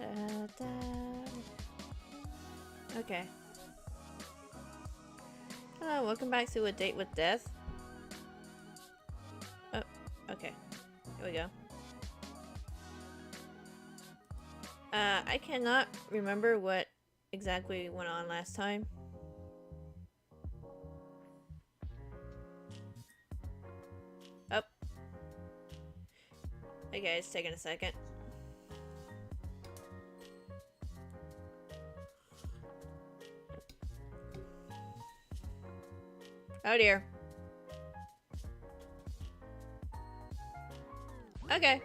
Da. Okay. Hello, welcome back to A Date with Death. Oh, okay. Here we go. I cannot remember what exactly went on last time. Oh. Okay, it's taking a second. Oh dear. Okay.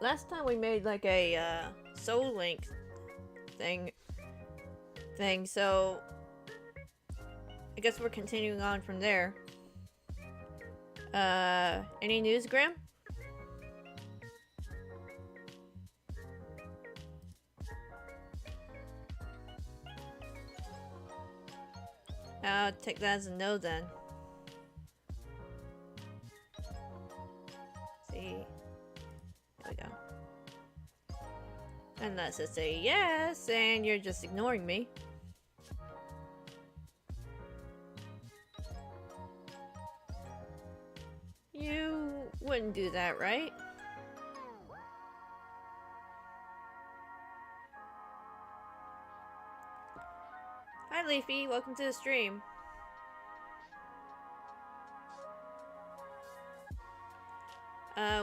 Last time we made like a Soul Link thing, so I guess we're continuing on from there. Any news, Graham? I'll take that as a no then. See. There we go. Unless it's a yes, and you're just ignoring me. You wouldn't do that, right? Hi, Leafy. Welcome to the stream.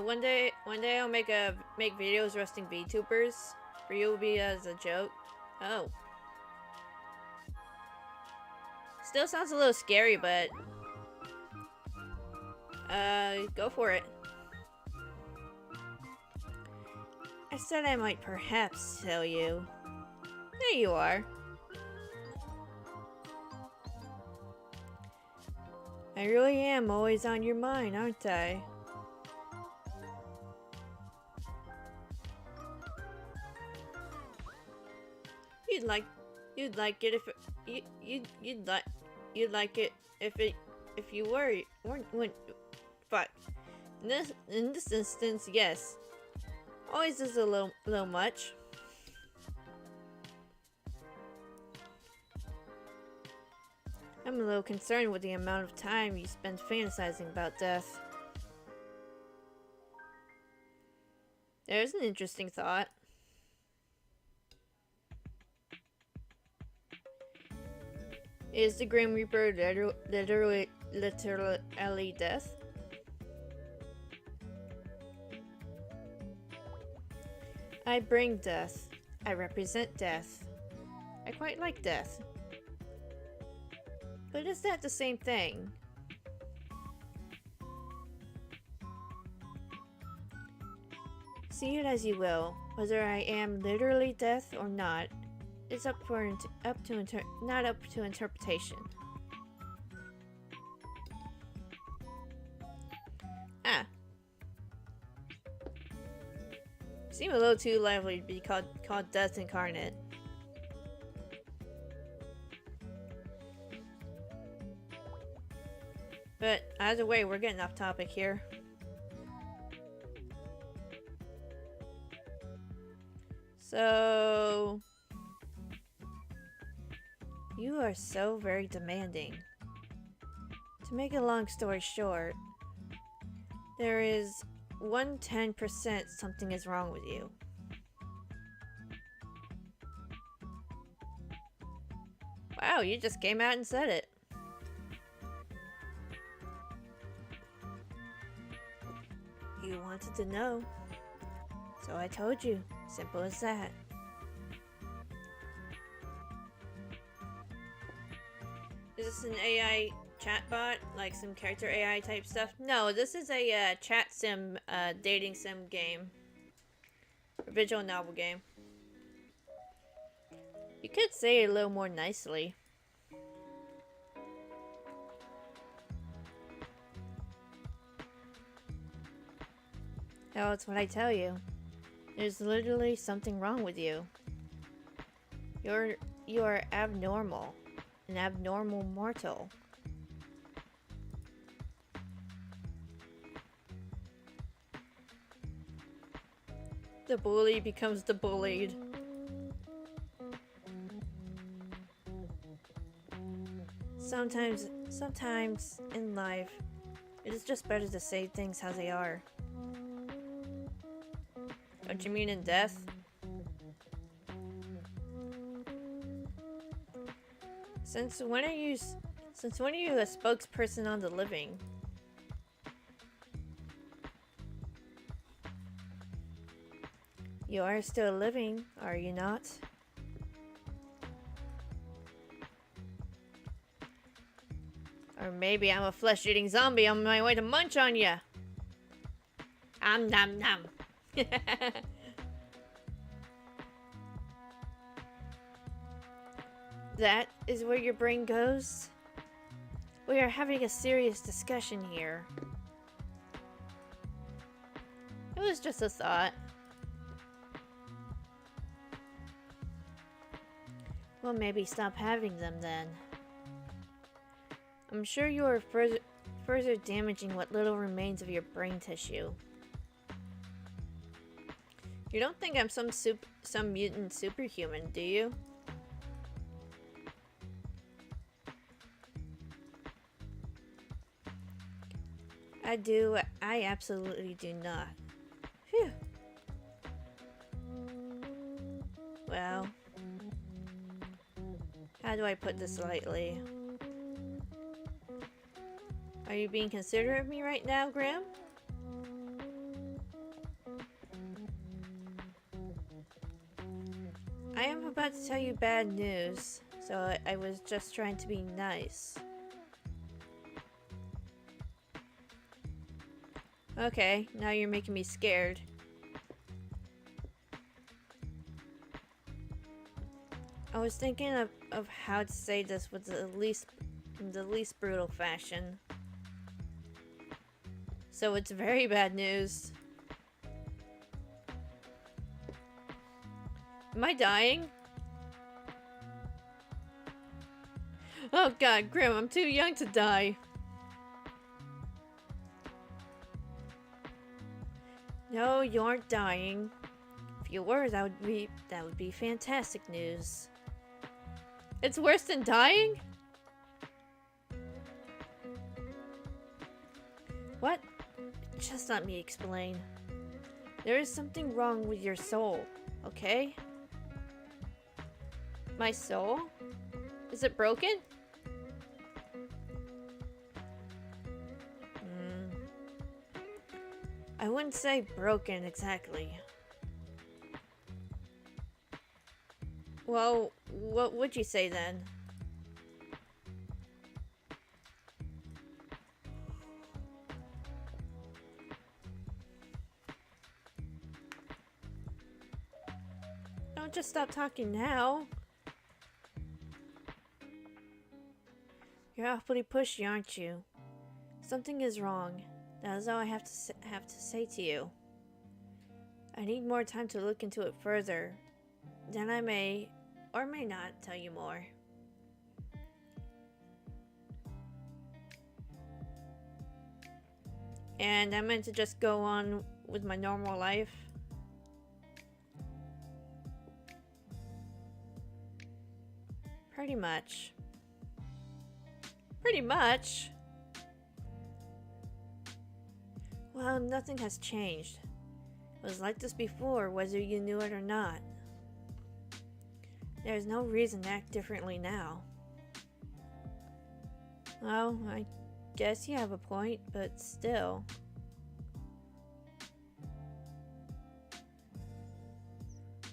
One day I'll make videos roasting VTubers. For you, will be as a joke. Oh. Still sounds a little scary, but go for it. I said I might perhaps tell you. There you are. I really am always on your mind, aren't I? You'd like it if you'd like it if you weren't fuck. In this instance, yes. Always is a little much. I'm a little concerned with the amount of time you spend fantasizing about death. There's an interesting thought. Is the Grim Reaper literally death? I bring death. I represent death. I quite like death. But is that the same thing? See it as you will. Whether I am literally death or not, it's not up to interpretation. Ah. Seem a little too lively to be called Death Incarnate. But either way, we're getting off topic here. So you are so very demanding. To make a long story short, there is 110% something is wrong with you. Wow, you just came out and said it. You wanted to know, so I told you. Simple as that. Is this an AI chatbot? Like some character AI type stuff? No, this is a chat sim, dating sim game. A visual novel game. You could say it a little more nicely. Oh, it's what I tell you. There's literally something wrong with you. You are abnormal. An abnormal mortal. The bully becomes the bullied. Sometimes in life, it is just better to say things how they are. Don't you mean in death? Since when are you a spokesperson on the living? You are still living, are you not? Or maybe I'm a flesh-eating zombie on my way to munch on ya. Nom nom. That is where your brain goes? We are having a serious discussion here. It was just a thought. Well, maybe stop having them then. I'm sure you are further damaging what little remains of your brain tissue. You don't think I'm some mutant superhuman, do you? I absolutely do not. Phew. Well, how do I put this lightly? Are you being considerate of me right now, Graham? I am about to tell you bad news, so I was just trying to be nice. Okay, now you're making me scared. I was thinking of how to say this with in the least brutal fashion. So it's very bad news. Am I dying? Oh god, Grim, I'm too young to die. No, you aren't dying. If you were, that would be fantastic news. It's worse than dying? What? Just let me explain. There is something wrong with your soul, okay? My soul? Is it broken? I wouldn't say broken exactly. Well, what would you say then? Don't just stop talking now. You're awfully pushy, aren't you? Something is wrong. That is all I have to say to you. I need more time to look into it further. Then I may or may not tell you more. And I meant to just go on with my normal life. Pretty much. Pretty much. Well, nothing has changed. It was like this before, whether you knew it or not. There's no reason to act differently now. Well, I guess you have a point, but still.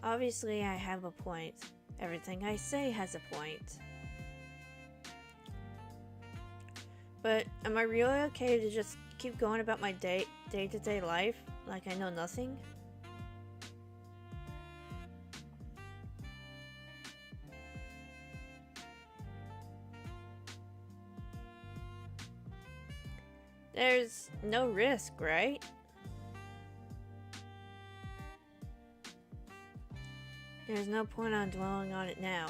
Obviously, I have a point. Everything I say has a point. But am I really okay to just keep going about my day-to-day life like I know nothing? There's no risk, right? There's no point on dwelling on it now.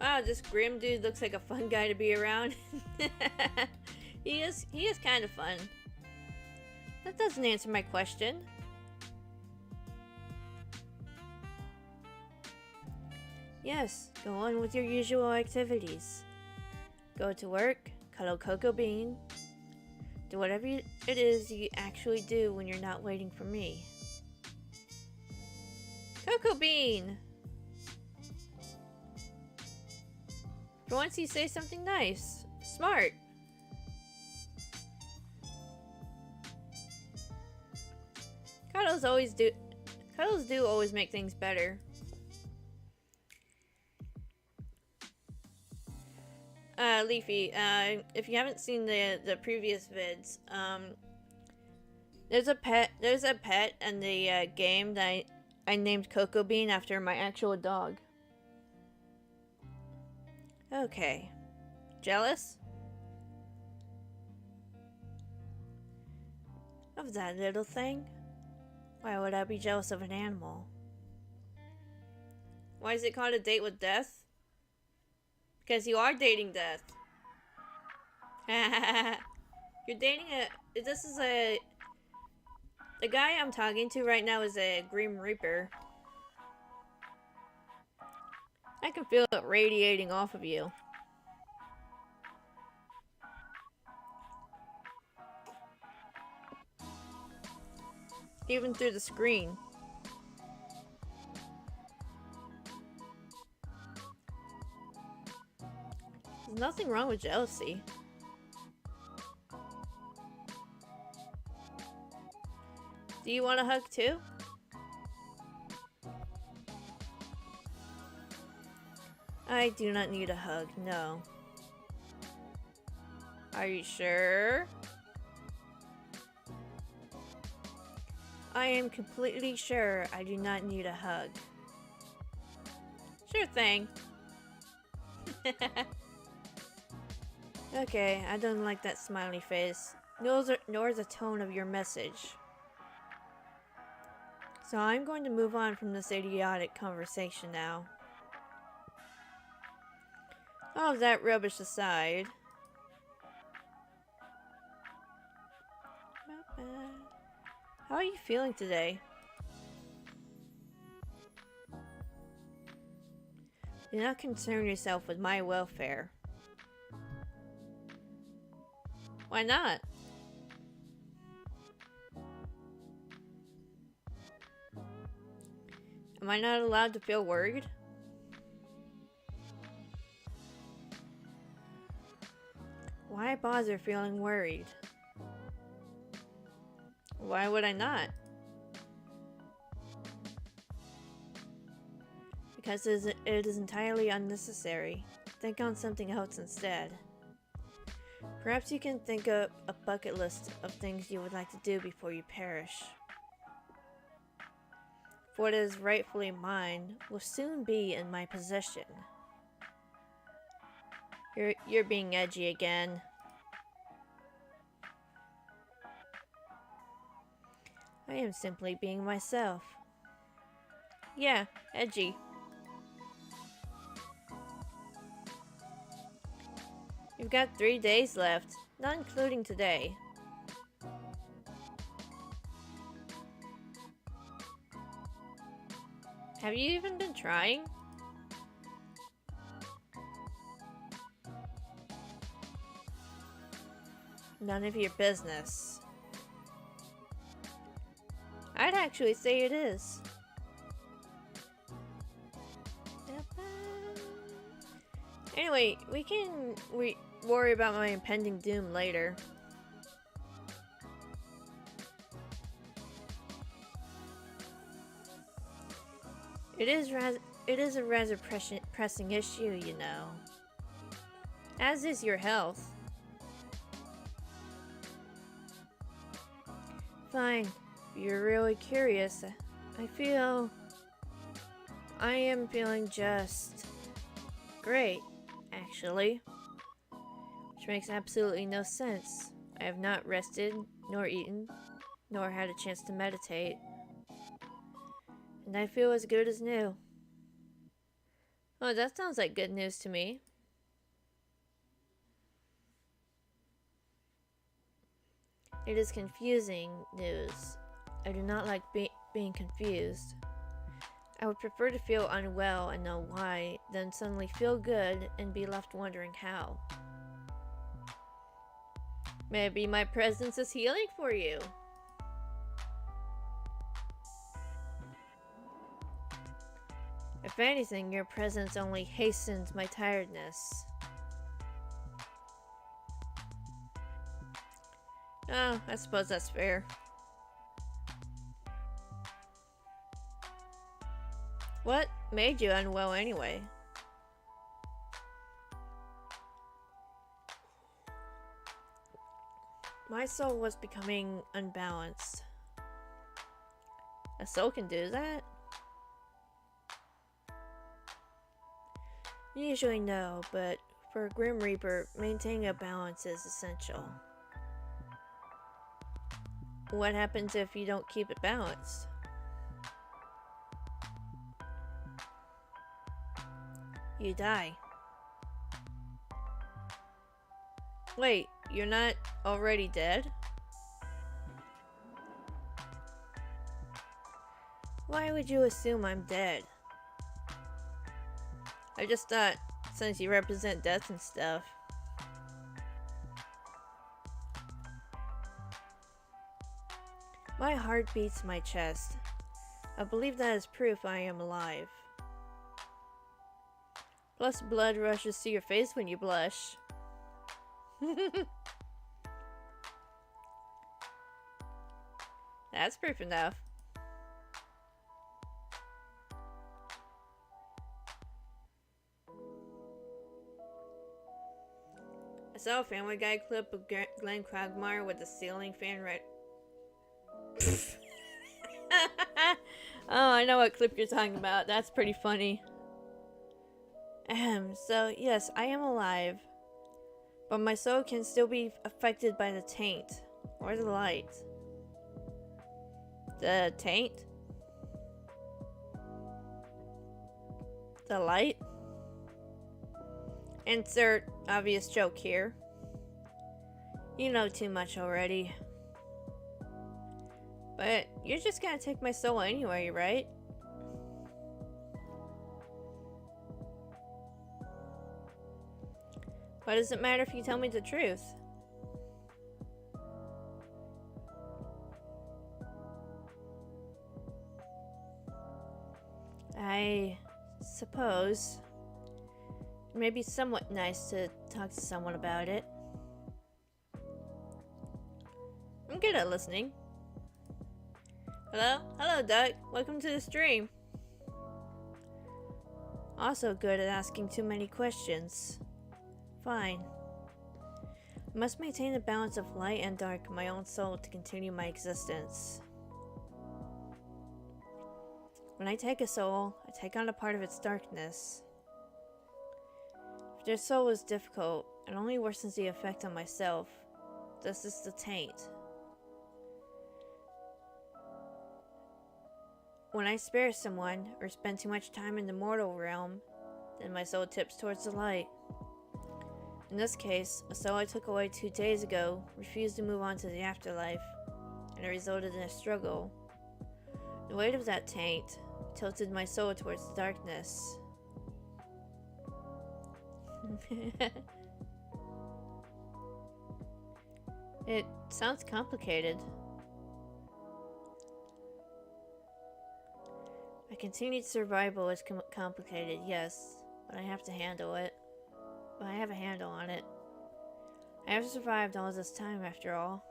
Wow, this grim dude looks like a fun guy to be around. He is kind of fun. That doesn't answer my question. Yes, go on with your usual activities. Go to work, cuddle Cocoa Bean, do whatever it is you actually do when you're not waiting for me. Cocoa Bean! For once you say something nice. Smart. Cuddles do always make things better. Leafy, if you haven't seen the previous vids, there's a pet in the game that I named Cocoa Bean after my actual dog. Okay. Jealous? Of that little thing? Why would I be jealous of an animal? Why is it called a date with death? Because you are dating death. You're dating the guy I'm talking to right now is a Grim Reaper. I can feel it radiating off of you. Even through the screen. There's nothing wrong with jealousy. Do you want a hug too? I do not need a hug, no. Are you sure? I am completely sure I do not need a hug. Sure thing. Okay, I don't like that smiley face, nor the tone of your message. So I'm going to move on from this idiotic conversation now. All of that rubbish aside. How are you feeling today? Do not concern yourself with my welfare. Why not? Am I not allowed to feel worried? Why bother feeling worried? Why would I not? Because it is entirely unnecessary. Think on something else instead. Perhaps you can think up a bucket list of things you would like to do before you perish. For what is rightfully mine will soon be in my possession. You're being edgy again. I am simply being myself. Yeah, edgy. You've got 3 days left, not including today. Have you even been trying? None of your business. I'd actually say it is. Anyway, we can worry about my impending doom later. It is a rather pressing issue, you know. As is your health. Fine. If you're really curious, I am feeling just great, actually. Which makes absolutely no sense. I have not rested, nor eaten, nor had a chance to meditate. And I feel as good as new. Oh, that sounds like good news to me. It is confusing news. I do not like being confused. I would prefer to feel unwell and know why, than suddenly feel good and be left wondering how. Maybe my presence is healing for you. If anything, your presence only hastens my tiredness. Oh, I suppose that's fair. What made you unwell anyway? My soul was becoming unbalanced. A soul can do that? Usually no, but for a Grim Reaper, maintaining a balance is essential. What happens if you don't keep it balanced? You die. Wait, you're not already dead? Why would you assume I'm dead? I just thought, since you represent death and stuff. My heart beats my chest. I believe that is proof I am alive. Plus blood rushes to your face when you blush. That's proof enough. I saw a Family Guy clip of Glenn Quagmire with the ceiling fan right. Oh, I know what clip you're talking about. That's pretty funny. So yes, I am alive. But my soul can still be affected by the taint. Or the light. The taint? The light? Insert obvious joke here. You know too much already. But you're just gonna take my soul anyway, right? Why does it matter if you tell me the truth? I suppose it may be somewhat nice to talk to someone about it. I'm good at listening. Hello? Hello, Duck. Welcome to the stream. Also good at asking too many questions. Fine. I must maintain a balance of light and dark in my own soul to continue my existence. When I take a soul, I take on a part of its darkness. If their soul is difficult, it only worsens the effect on myself. This is the taint. When I spare someone, or spend too much time in the mortal realm, then my soul tips towards the light. In this case, a soul I took away 2 days ago refused to move on to the afterlife, and it resulted in a struggle. The weight of that taint tilted my soul towards the darkness. It sounds complicated. My continued survival is complicated, yes, but I have to handle it. But I have a handle on it. I have survived all this time after all.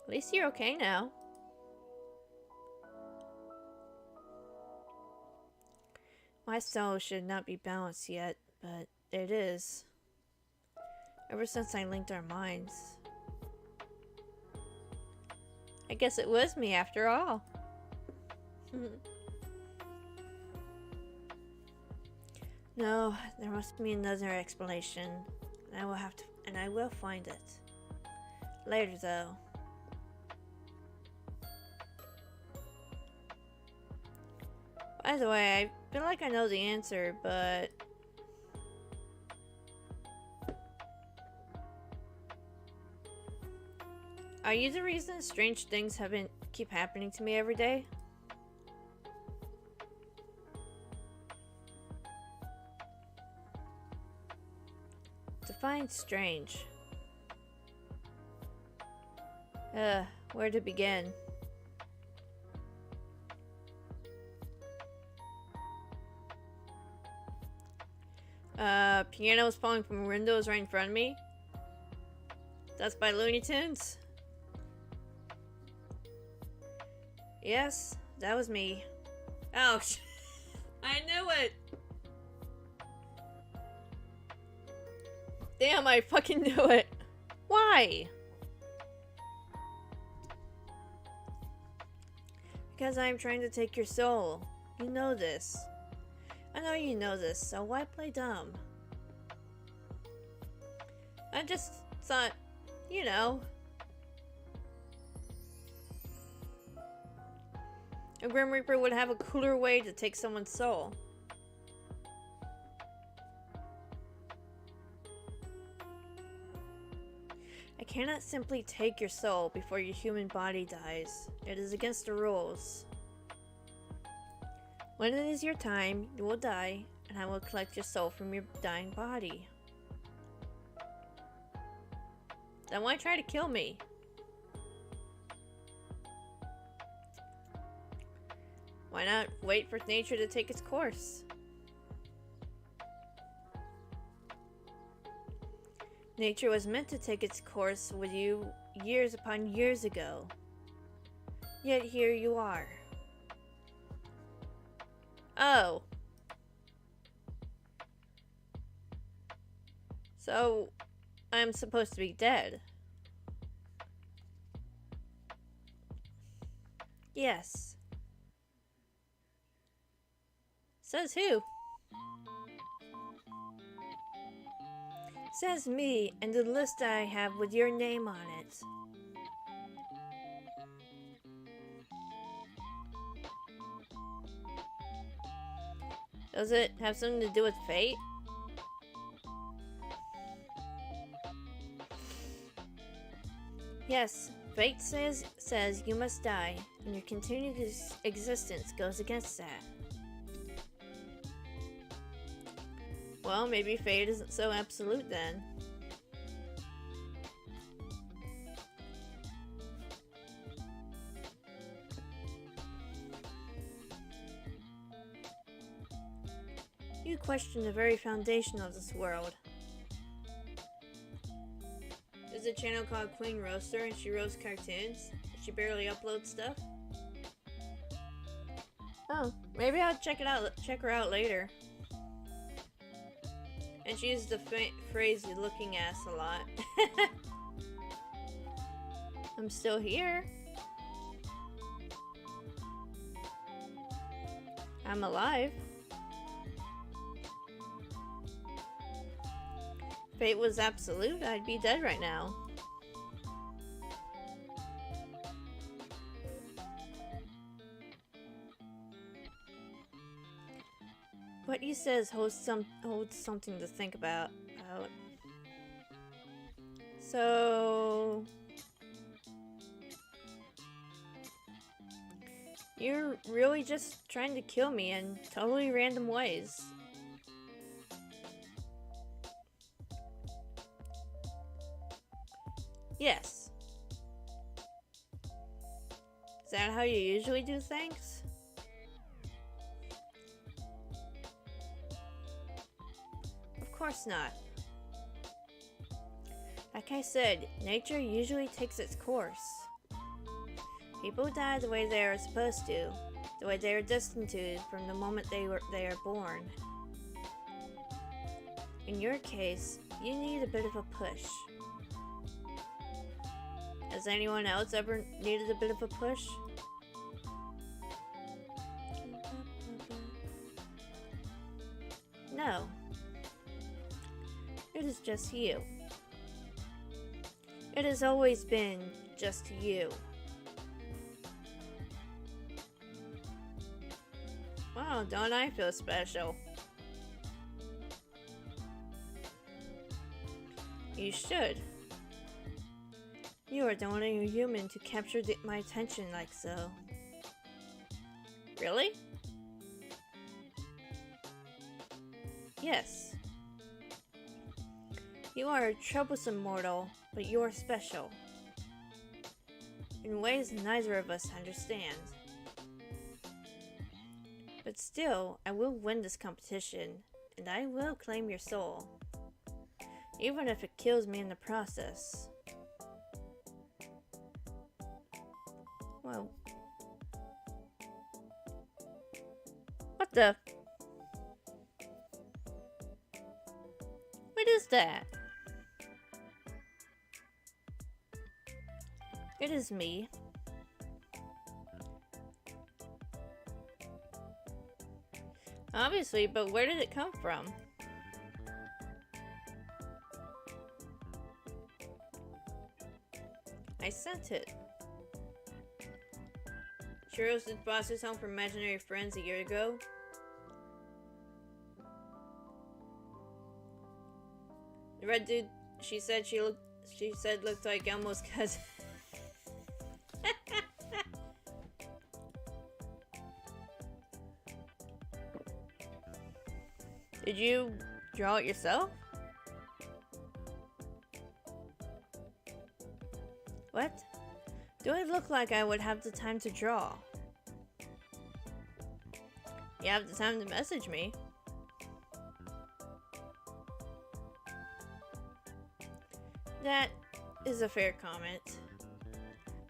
At least you're okay now. My soul should not be balanced yet, but it is. Ever since I linked our minds. I guess it was me after all. No, there must be another explanation. And I will find it. Later though. By the way, I feel like I know the answer, but Are you the reason strange things keep happening to me every day? Define strange. Where to begin? Pianos falling from windows right in front of me. That's by Looney Tunes? Yes, that was me. Oh, I knew it! Damn, I fucking knew it! Why? Because I'm trying to take your soul. You know this. I know you know this, so why play dumb? I just thought, you know. A Grim Reaper would have a cooler way to take someone's soul. I cannot simply take your soul before your human body dies. It is against the rules. When it is your time, you will die, and I will collect your soul from your dying body. Then why try to kill me? Why not wait for nature to take its course? Nature was meant to take its course with you years upon years ago. Yet here you are. Oh. So, I'm supposed to be dead. Yes. Says who? Says me, and the list I have with your name on it. Does it have something to do with fate? Yes, fate says you must die, and your continued existence goes against that. Well, maybe fate isn't so absolute then. You question the very foundation of this world. There's a channel called Queen Roaster, and she roasts cartoons. She barely uploads stuff. Oh, maybe I'll check her out later. And she uses the phrase "you looking ass" a lot. I'm still here. I'm alive. If fate was absolute, I'd be dead right now. What he says holds something to think about. So you're really just trying to kill me in totally random ways. Yes. Is that how you usually do things? Of course not. Like I said, nature usually takes its course. People die the way they are supposed to, the way they are destined to from the moment they are born. In your case, you need a bit of a push. Has anyone else ever needed a bit of a push? No. It is just you. It has always been just you. Wow, don't I feel special? You should. You are the only human to capture my attention like so. Really? Yes. You are a troublesome mortal, but you are special. In ways neither of us understand. But still, I will win this competition, and I will claim your soul. Even if it kills me in the process. Well... What the... What is that? It is me. Obviously, but where did it come from? I sent it. Churros did Boss's home for imaginary friends a year ago. The red dude, she said looked like Elmo's cousin. Did you draw it yourself? What? Do I look like I would have the time to draw? You have the time to message me. That is a fair comment.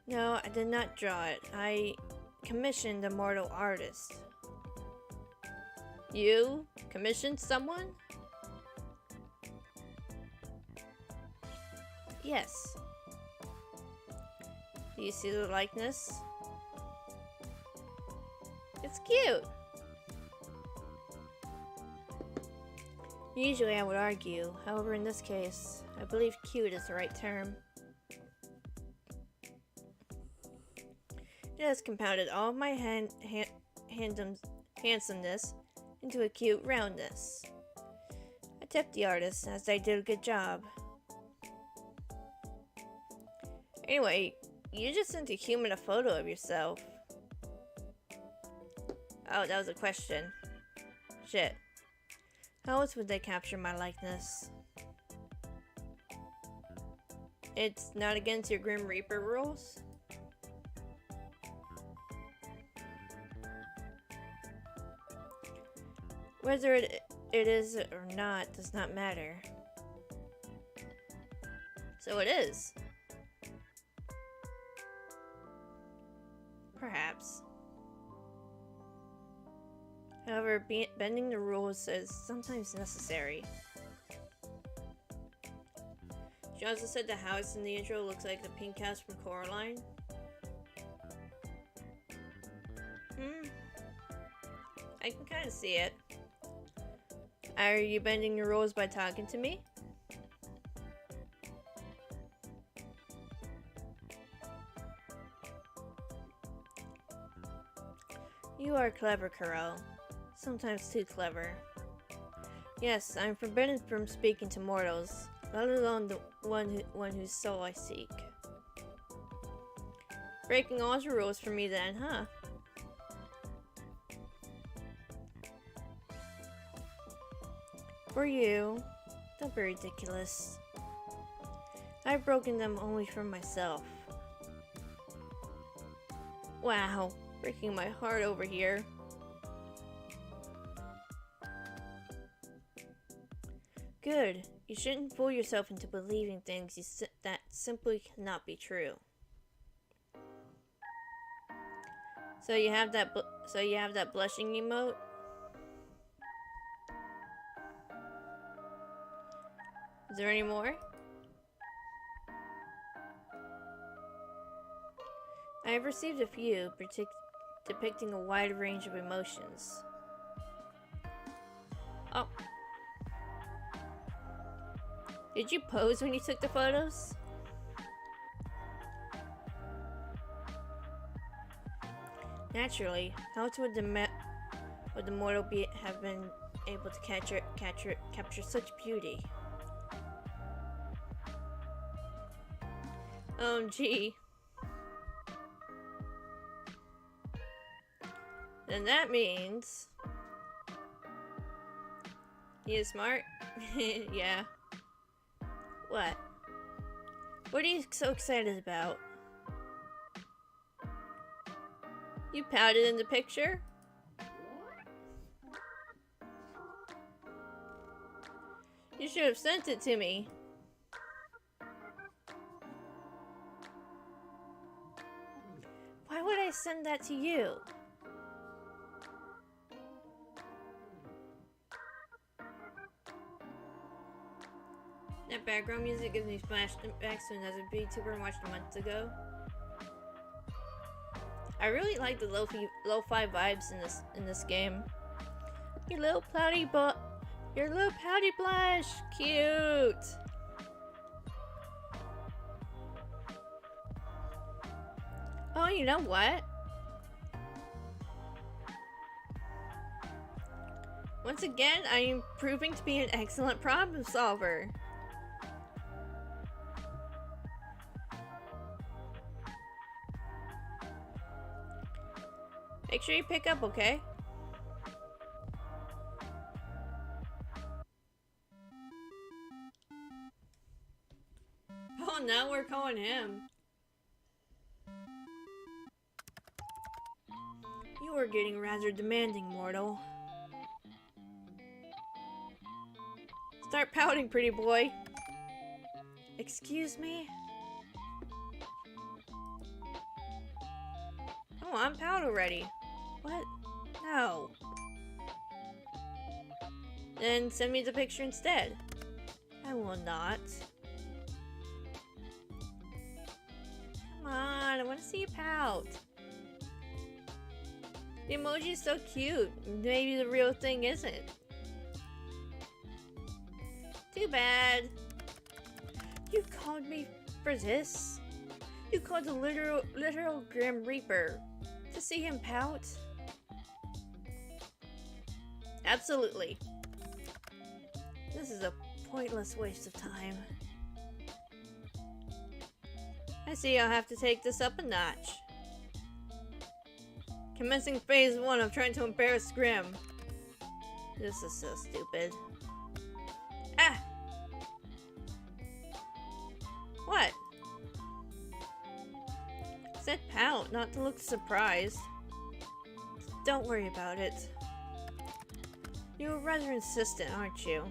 No, I did not draw it. I commissioned a mortal artist. You commissioned someone? Yes. Do you see the likeness? It's cute. Usually I would argue, however in this case, I believe cute is the right term. It has compounded all of my handsomeness into a cute roundness. I tipped the artist as they did a good job. Anyway, you just sent a human a photo of yourself. Oh, that was a question. Shit. How else would they capture my likeness? It's not against your Grim Reaper rules? Whether it is or not does not matter. So it is. Perhaps. However, bending the rules is sometimes necessary. She also said the house in the intro looks like the pink house from Coraline. I can kind of see it. Are you bending the rules by talking to me? You are clever, Kuro. Sometimes too clever. Yes, I'm forbidden from speaking to mortals, let alone the one whose soul I seek. Breaking all the rules for me then, huh? For you, don't be ridiculous. I've broken them only for myself. Wow, breaking my heart over here. Good. You shouldn't fool yourself into believing things that simply cannot be true. So you have that blushing emote? Is there any more? I have received a few depicting a wide range of emotions. Oh. Did you pose when you took the photos? Naturally, how else would the mortal have been able to capture such beauty? OMG. Then that means he is smart? Yeah. What? What are you so excited about? You pouted in the picture? You should have sent it to me. Why would I send that to you? That background music gives me flashbacks to another VTuber I watched months ago. I really like the lo-fi vibes in this game. Your little pouty blush, cute. Oh, you know what? Once again, I am proving to be an excellent problem solver. Make sure you pick up, okay? Oh, now we're calling him. You are getting rather demanding, mortal. Start pouting, pretty boy. Excuse me? Oh, I'm pout already. What? No. Then send me the picture instead. I will not. Come on, I want to see you pout. The emoji is so cute. Maybe the real thing isn't. Too bad. You called me for this? You called the literal Grim Reaper to see him pout? Absolutely. This is a pointless waste of time. I see I'll have to take this up a notch. Commencing phase 1 of trying to embarrass Grim. This is so stupid. Ah! What? Said pout, not to look surprised. Don't worry about it. You're rather insistent, aren't you?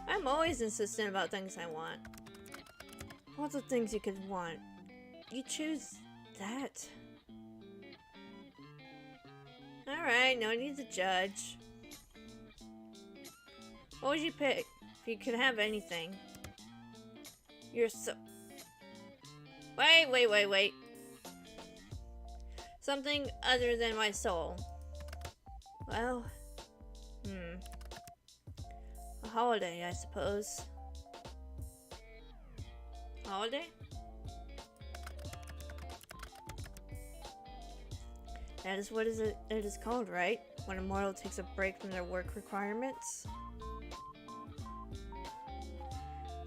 I'm always insistent about things I want. Lots of things you could want. You choose that. Alright, no need to judge. What would you pick if you could have anything? You're so... Wait. Something other than my soul. Well... A holiday, I suppose. Holiday? That is what it is called, right? When a mortal takes a break from their work requirements.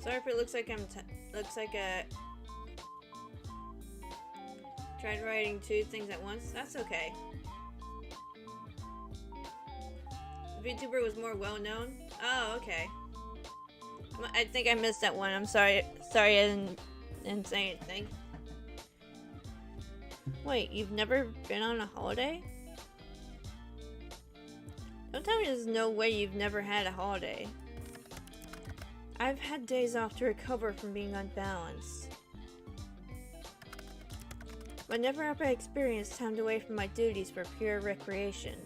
Sorry if it looks like tried writing two things at once. That's okay. The VTuber was more well known. Oh, okay. I think I missed that one. I'm sorry. Sorry, I didn't say anything. Wait, you've never been on a holiday? Don't tell me there's no way you've never had a holiday. I've had days off to recover from being unbalanced. But never have I experienced time away from my duties for pure recreation.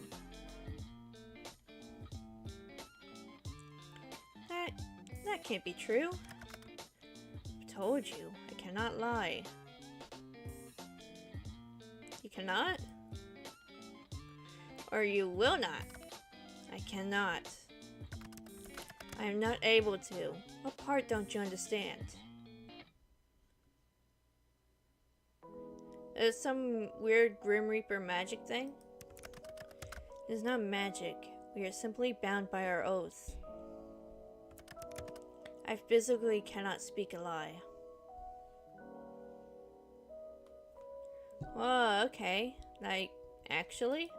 That can't be true. I've told you, I cannot lie. You cannot? Or you will not? I cannot. I am not able to. What part don't you understand? Is some weird Grim Reaper magic thing? It is not magic. We are simply bound by our oath. I physically cannot speak a lie. Oh, okay. Like, actually?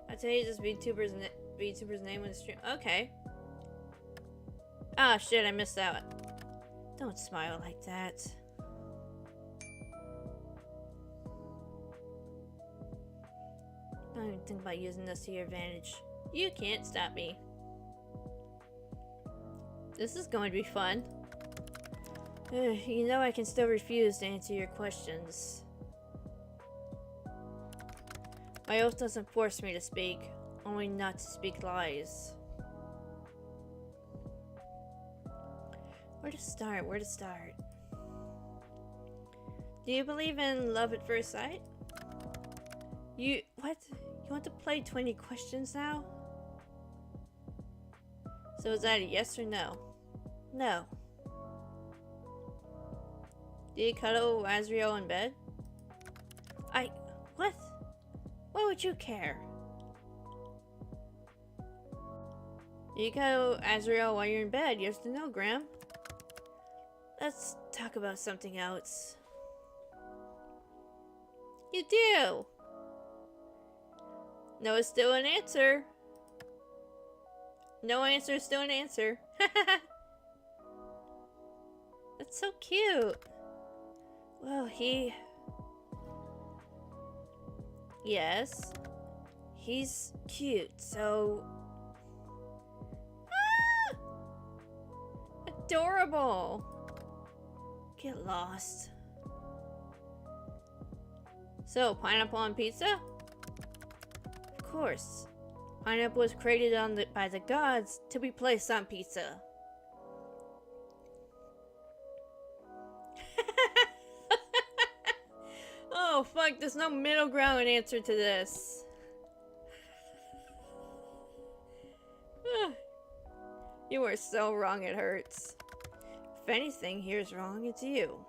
I tell you this VTuber's name on the stream. Okay. Ah, shit, I missed that one. Don't smile like that. Don't even think about using this to your advantage. You can't stop me. This is going to be fun. You know I can still refuse to answer your questions. My oath doesn't force me to speak, only not to speak lies. Where to start? Where to start? Do you believe in love at first sight? What? You want to play 20 questions now? So is that a yes or no? No. Do you cuddle Azriel in bed? What? Why would you care? Do you cuddle Azriel while you're in bed? Yes or no, Graham? Let's talk about something else. You do! No is still an answer. No answer is still an answer. That's so cute. Well, yes. He's cute, so... Ah! Adorable! Get lost. So, pineapple on pizza? Of course. Pineapple was created by the gods to be placed on pizza. Oh, fuck, there's no middle ground answer to this. You are so wrong, it hurts. If anything here's wrong, it's you.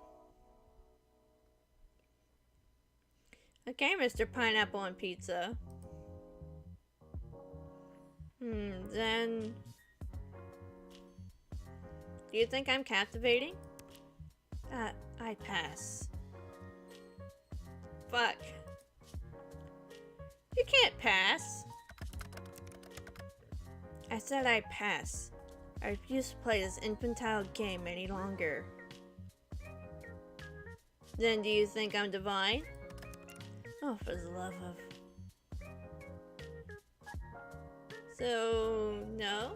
Okay, Mr. Pineapple on Pizza. Then... Do you think I'm captivating? I pass. Fuck. You can't pass. I said I pass. I refuse to play this infantile game any longer. Then do you think I'm divine? Oh, for the love of... So, no?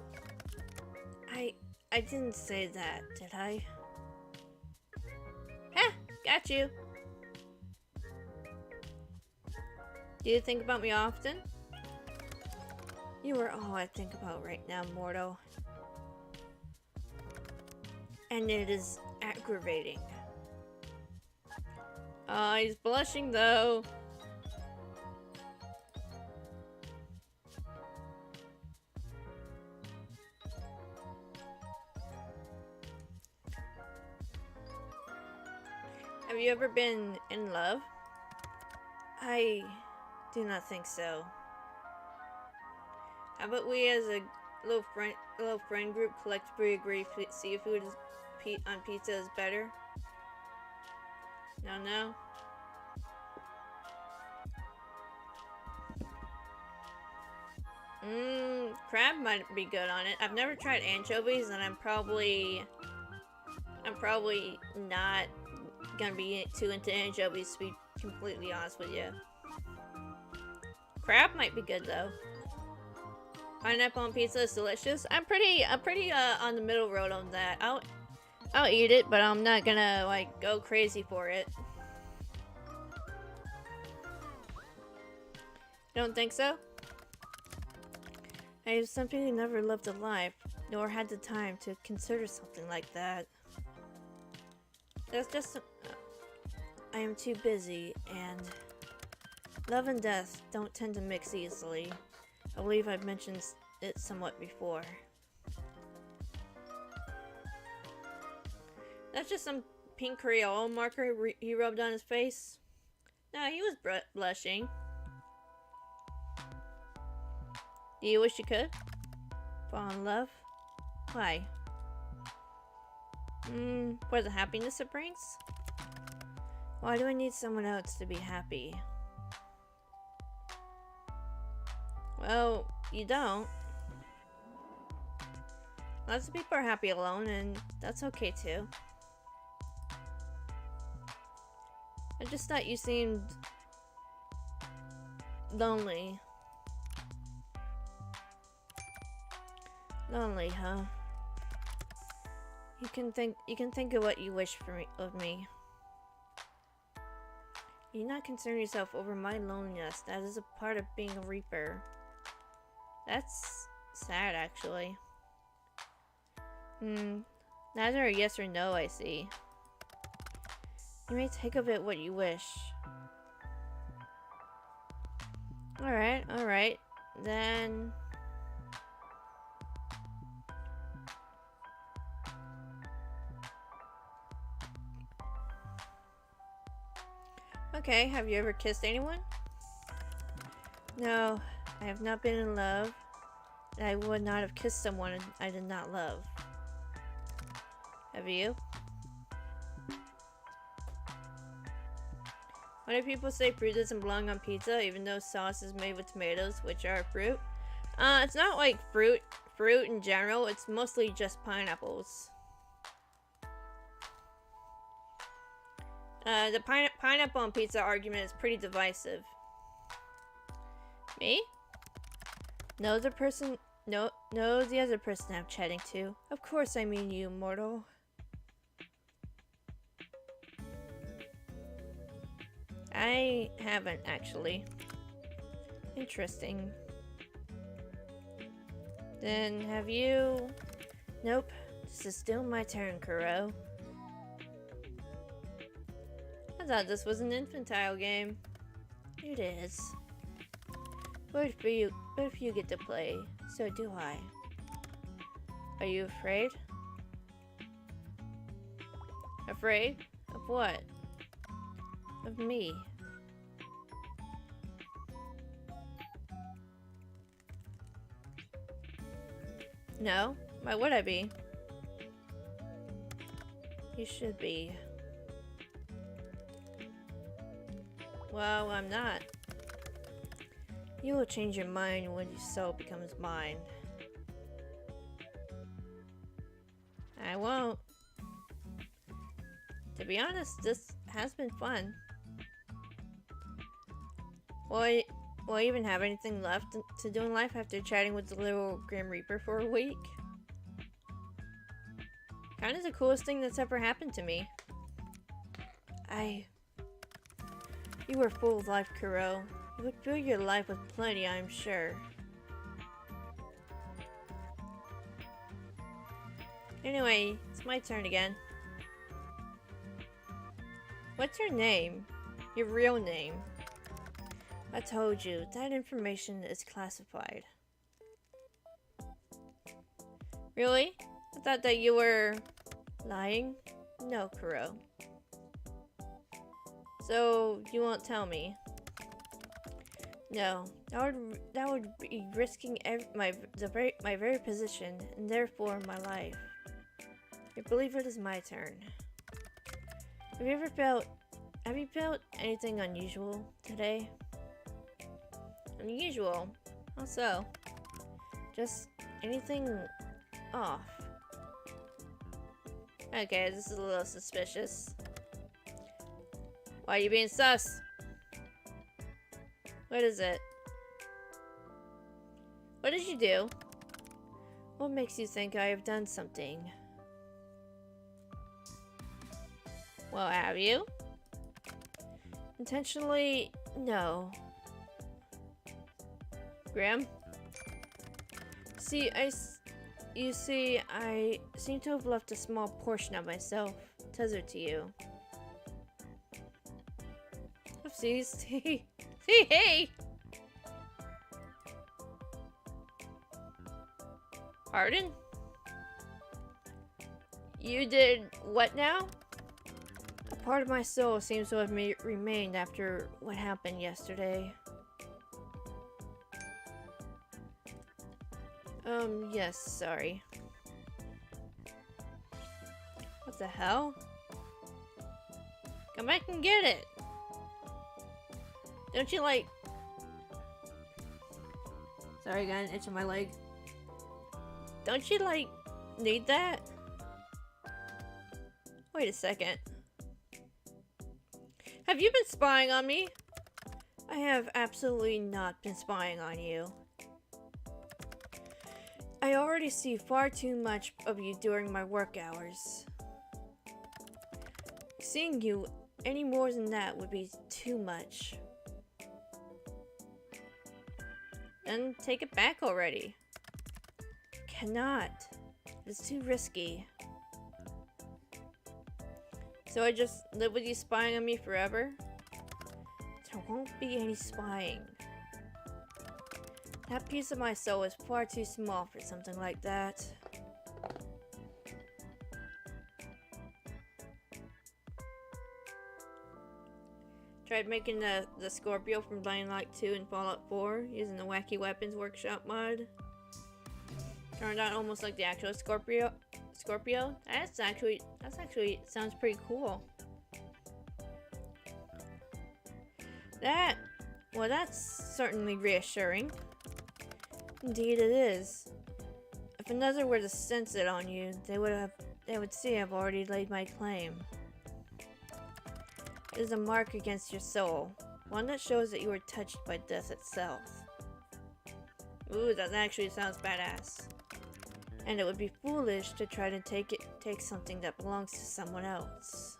I didn't say that, did I? Ha! Got you! Do you think about me often? You are all I think about right now, Mortal. And it is aggravating. Oh, he's blushing though. Have you ever been in love? I do not think so. How about we as a little friend group collectively agree seafood on pizza is better? No? Crab might be good on it. I've never tried anchovies, and I'm probably not gonna be too into anchovies, to be completely honest with you. Crab might be good though. Pineapple on pizza is delicious. I'm pretty on the middle road on that. I'll eat it, but I'm not gonna like go crazy for it. Don't think so? I have simply never lived a life, nor had the time to consider something like that. That's just... I am too busy, and... Love and death don't tend to mix easily. I believe I've mentioned it somewhat before. That's just some pink Creole marker he rubbed on his face. No, he was blushing. Do you wish you could? Fall in love? Why? For the happiness it brings? Why do I need someone else to be happy? Well, you don't. Lots of people are happy alone, and that's okay too. I just thought you seemed lonely. Lonely, huh? You can think of what you wish of me. You do not concern yourself over my loneliness. That is a part of being a Reaper. That's sad, actually. Neither a yes or no, I see. You may take of it what you wish. Alright. Then... Okay, have you ever kissed anyone? No, I have not been in love. And I would not have kissed someone I did not love. Have you? Why do people say fruit doesn't belong on pizza even though sauce is made with tomatoes, which are fruit? It's not like fruit in general, it's mostly just pineapples. The pineapple on pizza argument is pretty divisive. Me? No, the other person I'm chatting to. Of course I mean you, mortal. I haven't, actually. Interesting. Then, have you... Nope. This is still my turn, Kuro. I thought this was an infantile game. It is. But if you get to play, so do I. Are you afraid? Afraid? Of what? Of me. No? Why would I be? You should be. Well, I'm not. You will change your mind when your soul becomes mine. I won't. To be honest, this has been fun. Will I even have anything left to do in life after chatting with the little Grim Reaper for a week? Kinda the coolest thing that's ever happened to me. You were full of life, Kuro. You would fill your life with plenty, I'm sure. Anyway, it's my turn again. What's your name? Your real name? I told you, that information is classified. Really? I thought that you were... lying? No, Kuro. So, you won't tell me? No, that would be risking my very position, and therefore my life. I believe it is my turn. Have you felt anything unusual today? Unusual? How so? Just anything off. Okay, this is a little suspicious. Why are you being sus? What is it? What did you do? What makes you think I have done something? Well, have you? Intentionally, no. Graham? You see, I seem to have left a small portion of myself tethered to you. Oopsies. Hey! Pardon? You did what now? A part of my soul seems to have remained after what happened yesterday. Yes, sorry. What the hell? Come back and get it! Don't you like... Sorry, I got an itch on my leg. Don't you like... need that? Wait a second. Have you been spying on me? I have absolutely not been spying on you. I already see far too much of you during my work hours. Seeing you any more than that would be too much. Then take it back already. Cannot. It's too risky. So I just live with you spying on me forever? There won't be any spying. That piece of my soul is far too small for something like that. Tried making the Scorpio from Dying Light 2 and Fallout 4 using the Wacky Weapons Workshop mod. Turned out almost like the actual Scorpio. That's actually sounds pretty cool. Well, that's certainly reassuring. Indeed it is. If another were to sense it on you, they would see I've already laid my claim. It is a mark against your soul, one that shows that you were touched by death itself. Ooh, that actually sounds badass. And it would be foolish to try to take something that belongs to someone else.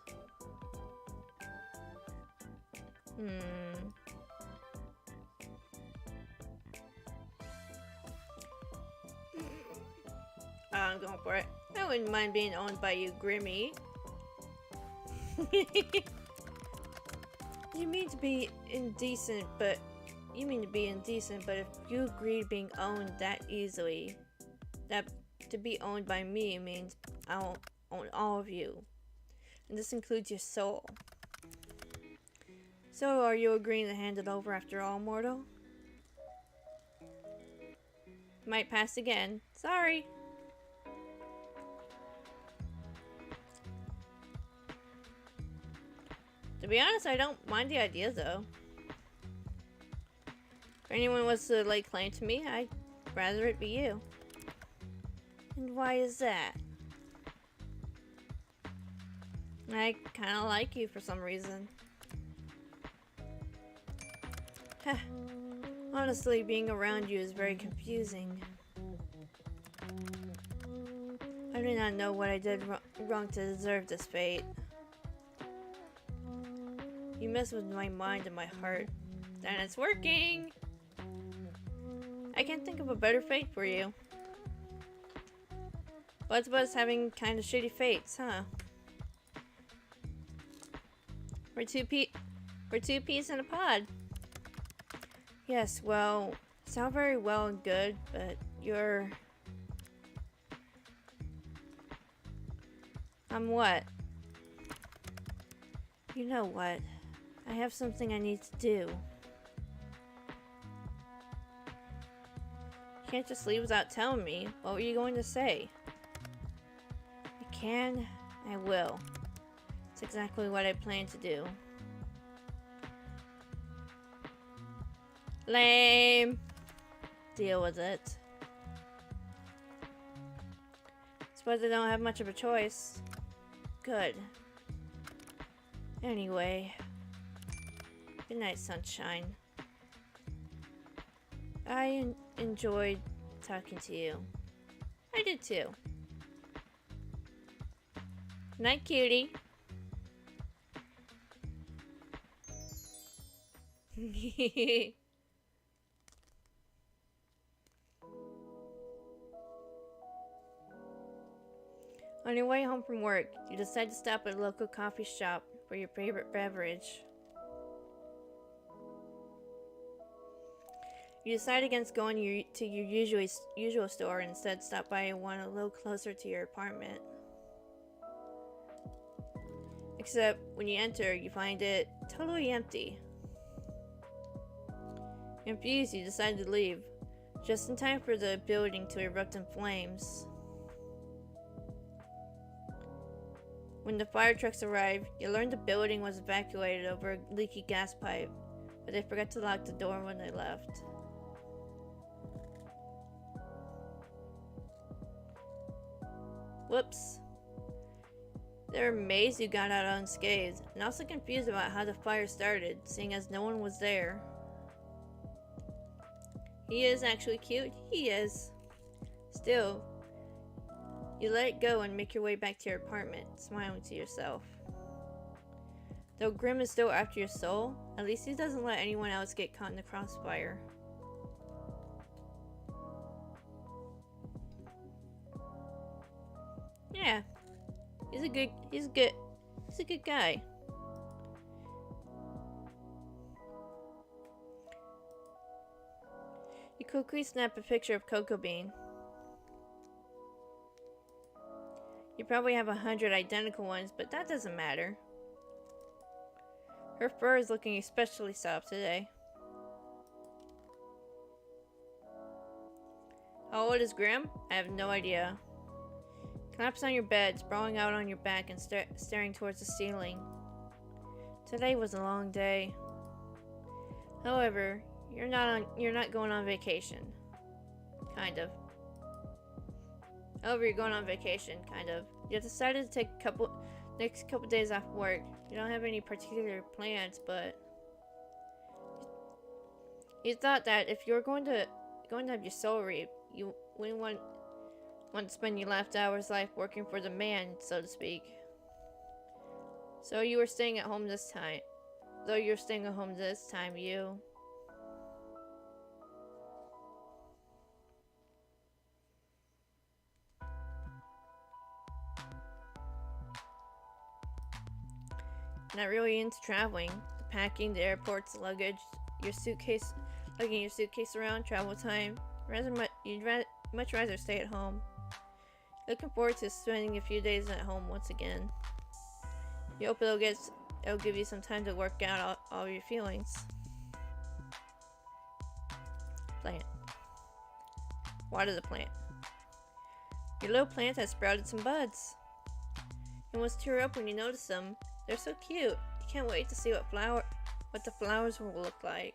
I'm going for it. I wouldn't mind being owned by you, Grimmy. You mean to be indecent, but if you agreed being owned that easily, that to be owned by me means I'll own all of you. And this includes your soul. So are you agreeing to hand it over after all, mortal? Might pass again. Sorry. To be honest, I don't mind the idea though. If anyone was to lay claim to me, I'd rather it be you. And why is that? I kinda like you for some reason. Honestly, being around you is very confusing. I do not know what I did wrong to deserve this fate. You mess with my mind and my heart, and it's working! I can't think of a better fate for you. What's about us having kind of shitty fates, huh? We're two peas in a pod. Yes, well, it's all very well and good, but you're... I'm what? You know what? I have something I need to do. You can't just leave without telling me. What were you going to say? I can, I will. It's exactly what I plan to do. Lame. Deal with it. Suppose I don't have much of a choice. Good. Anyway. Good night, sunshine. I enjoyed talking to you. I did too. Night, cutie. On your way home from work, you decide to stop at a local coffee shop for your favorite beverage. You decide against going to your usual store and instead stop by one a little closer to your apartment. Except when you enter, you find it totally empty. Confused, you decide to leave, just in time for the building to erupt in flames. When the fire trucks arrived, you learned the building was evacuated over a leaky gas pipe, but they forgot to lock the door when they left. Whoops. They're amazed you got out unscathed, and also confused about how the fire started, seeing as no one was there. He is actually cute. He is. Still, you let it go and make your way back to your apartment, smiling to yourself. Though Grim is still after your soul, at least he doesn't let anyone else get caught in the crossfire. Yeah. He's a good guy. You quickly snap a picture of Coco Bean. You probably have 100 identical ones, but that doesn't matter. Her fur is looking especially soft today. How old is Grim? I have no idea. Collapse on your bed, sprawling out on your back and staring towards the ceiling. Today was a long day. However, you're not going on vacation. Kind of. However, you're going on vacation, kind of. You have decided to take next couple days off work. You don't have any particular plans, but you thought that if you're going to have your soul reaped, you wouldn't want to spend your last hours life working for the man, so to speak. So you were staying at home this time. Though you're staying at home this time, you... Not really into traveling. The packing, the airports, the luggage, lugging your suitcase around, travel time. You'd much rather stay at home. Looking forward to spending a few days at home once again. You hope it'll give you some time to work out all your feelings. Plant. Water the plant. Your little plant has sprouted some buds. You almost tear up when you notice them. They're so cute. You can't wait to see what the flowers will look like.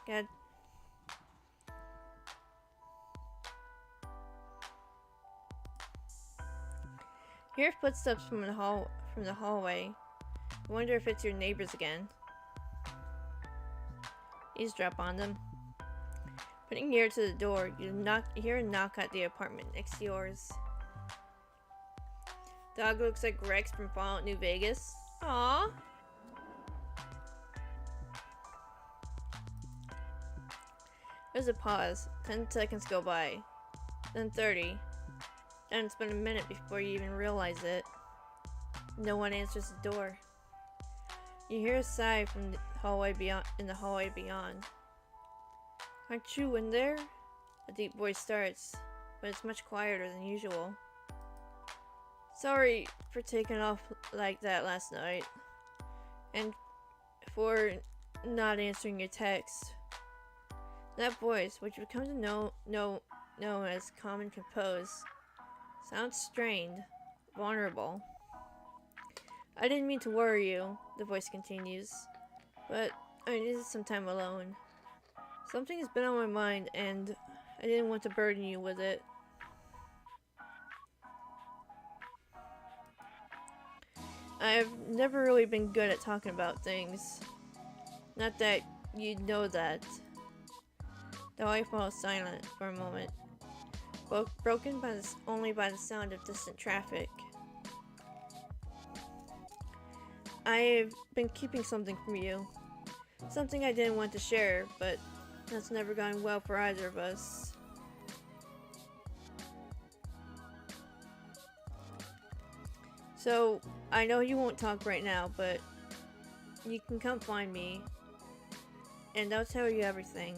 God. You hear footsteps from the hallway. I wonder if it's your neighbors again. Eavesdrop on them. Putting ear to the door, you hear a knock at the apartment next to yours. Dog looks like Rex from Fallout New Vegas. Aww. There's a pause. 10 seconds go by. Then 30. Then it's been a minute before you even realize it. No one answers the door. You hear a sigh from the hallway beyond. Aren't you in there? A deep voice starts, but it's much quieter than usual. Sorry for taking off like that last night, and for not answering your text. That voice, which you've come to know as calm and composed, sounds strained, vulnerable. I didn't mean to worry you, the voice continues, but I needed some time alone. Something has been on my mind, and I didn't want to burden you with it. I've never really been good at talking about things. Not that you'd know that. The hallway falls silent for a moment, broken only by the sound of distant traffic. I've been keeping something from you. Something I didn't want to share, but that's never gone well for either of us. So, I know you won't talk right now, but you can come find me, and I'll tell you everything.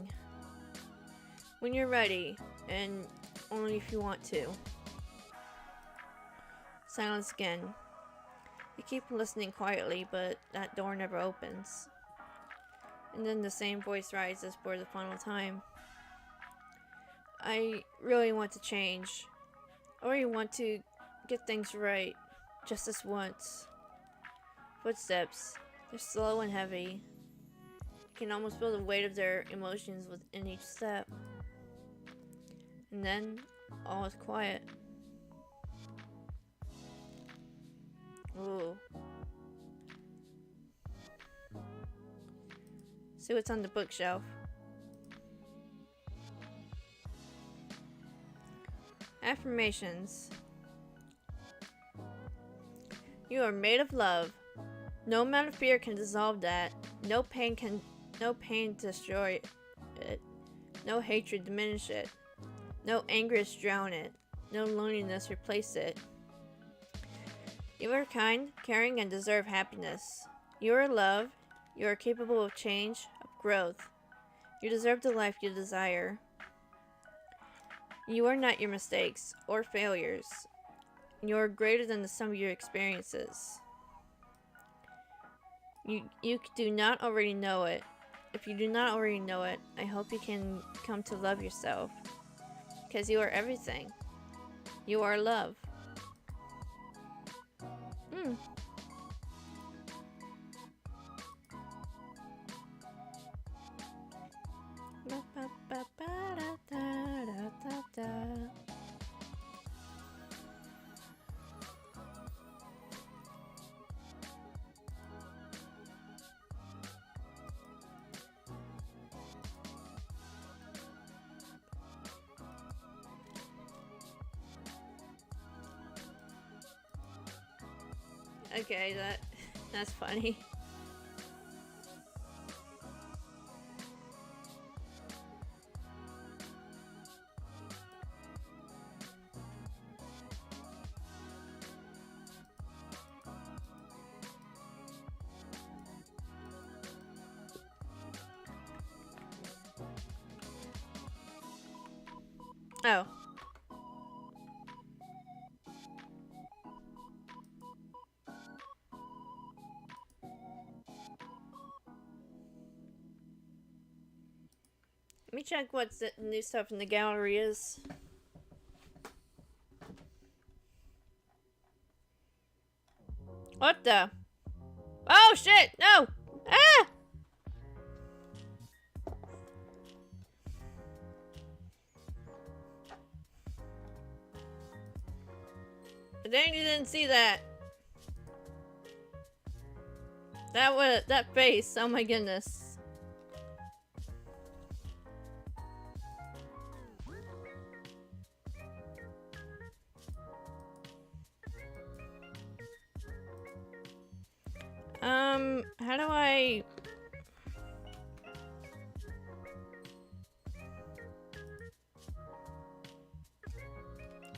When you're ready, and only if you want to. Silence again. You keep listening quietly, but that door never opens. And then the same voice rises for the final time. I really want to change. I really want to get things right. Just this once. Footsteps. They're slow and heavy. You can almost feel the weight of their emotions within each step. And then, all is quiet. Ooh. See what's on the bookshelf. Affirmations. You are made of love. No amount of fear can dissolve that. No pain destroy it. No hatred diminish it. No anguish drown it. No loneliness replace it. You are kind, caring, and deserve happiness. You are love. You are capable of change, of growth. You deserve the life you desire. You are not your mistakes or failures. You are greater than the sum of your experiences. You do not already know it. If you do not already know it, I hope you can come to love yourself. Because you are everything. You are love. Okay, that's funny. Oh. Let me check what's the new stuff in the gallery is. What the? Oh shit! No! Ah! Dang, you didn't see that. That face. Oh my goodness. How do I...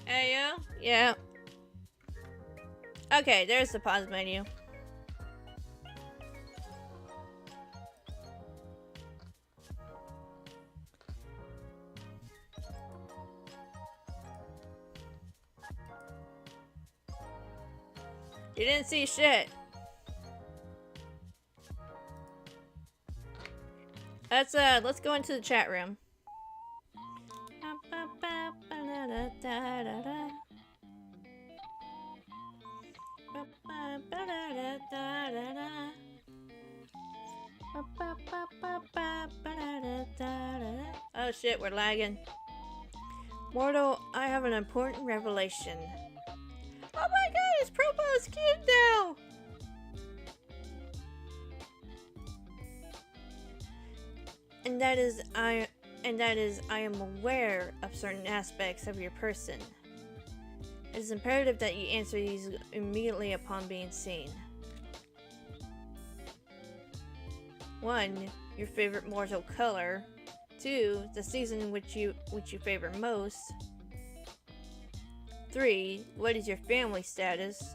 Hey, yo? Yeah. Okay, there's the pause menu. You didn't see shit. Let's go into the chat room. Oh shit, we're lagging. Mortal, I have an important revelation. Oh my god, his profile is cute now! And that is I am aware of certain aspects of your person. It is imperative that you answer these immediately upon being seen. 1. Your favorite mortal color. 2. The season in which you favor most. 3. What is your family status?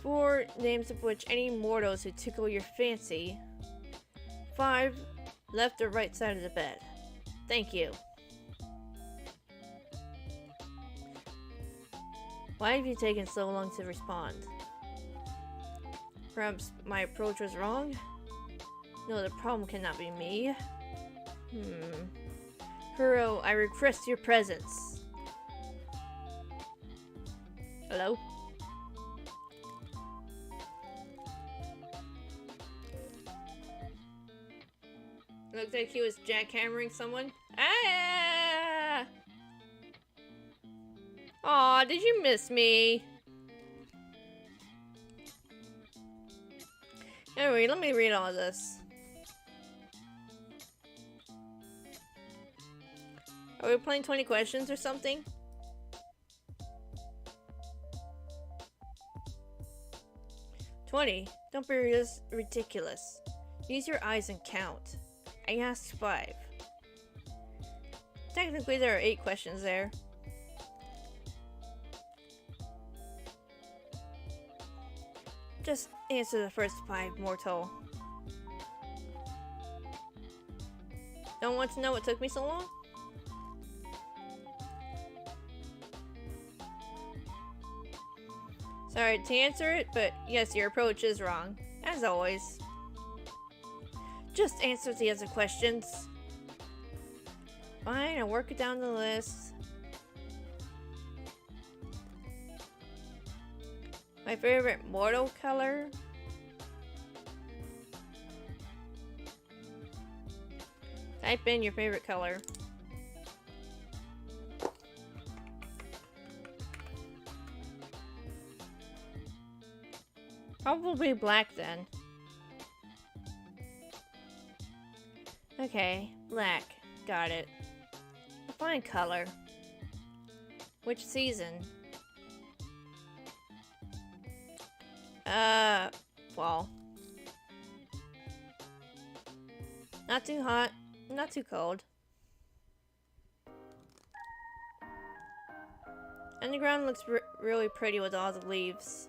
4. Names of which any mortals who tickle your fancy. 5. Left or right side of the bed. Thank you. Why have you taken so long to respond? Perhaps my approach was wrong? No, the problem cannot be me. Kuro, I request your presence. Hello? Looks like he was jackhammering someone. Ah! Aw, did you miss me? Anyway, let me read all of this. Are we playing 20 questions or something? $20? Don't be ridiculous. Use your eyes and count. I asked 5. Technically, there are 8 questions there. Just answer the first 5, mortal. Don't want to know what took me so long? Sorry to answer it, but yes, your approach is wrong. As always. Just answer the other questions. Fine, I'll work it down the list. My favorite mortal color? Type in your favorite color. Probably black then. Okay, black. Got it. Fine color. Which season? Fall. Not too hot, not too cold. And the ground looks really pretty with all the leaves.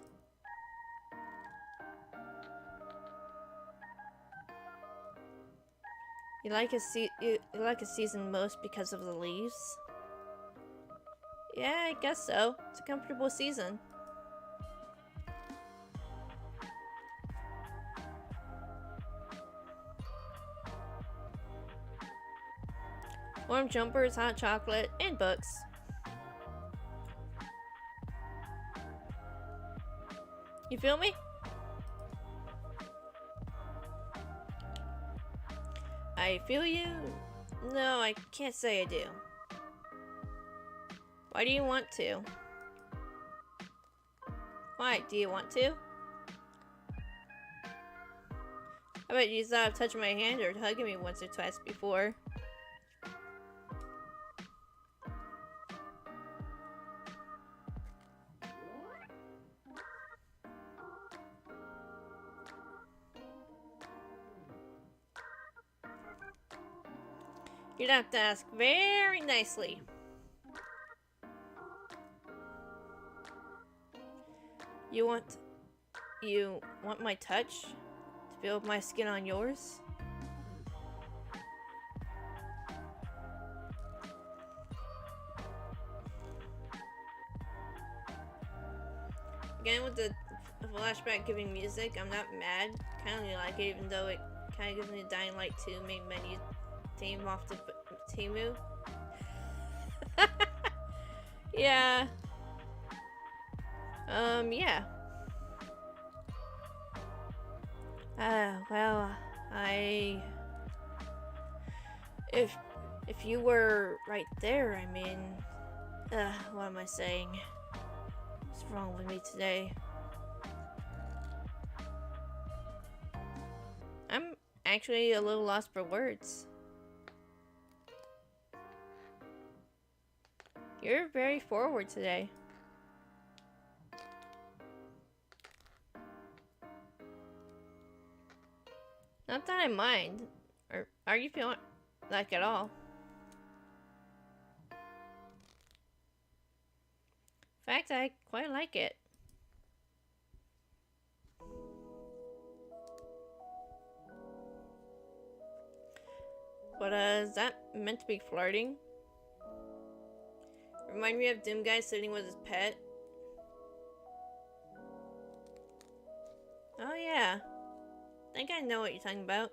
You like a season most because of the leaves? Yeah, I guess so. It's a comfortable season. Warm jumpers, hot chocolate, and books. You feel me? I feel you? No, I can't say I do. Why do you want to? Why? Do you want to? I bet you thought of touching my hand or hugging me once or twice before. You'd have to ask very nicely. You want my touch? To feel my skin on yours? Again with the flashback giving music, I'm not mad. Kinda like it even though it kinda gives me a Dying Light 2 main menu theme off the Timu. Yeah. Yeah. Well, if you were right there, I mean, what am I saying? What's wrong with me today? I'm actually a little lost for words. You're very forward today. Not that I mind. Or are you feeling like at all? In fact, I quite like it. But is that meant to be flirting? Remind me of Dim Guy sitting with his pet. Oh yeah. I think I know what you're talking about.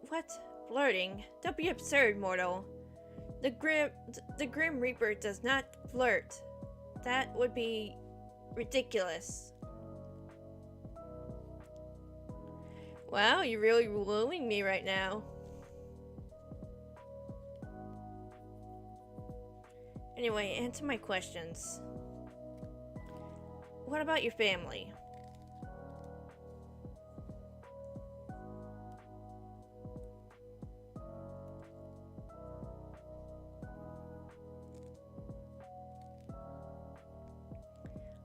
What? Flirting? Don't be absurd, mortal. The Grim Reaper does not flirt. That would be ridiculous. Wow, you're really wooing me right now. Anyway, answer my questions. What about your family?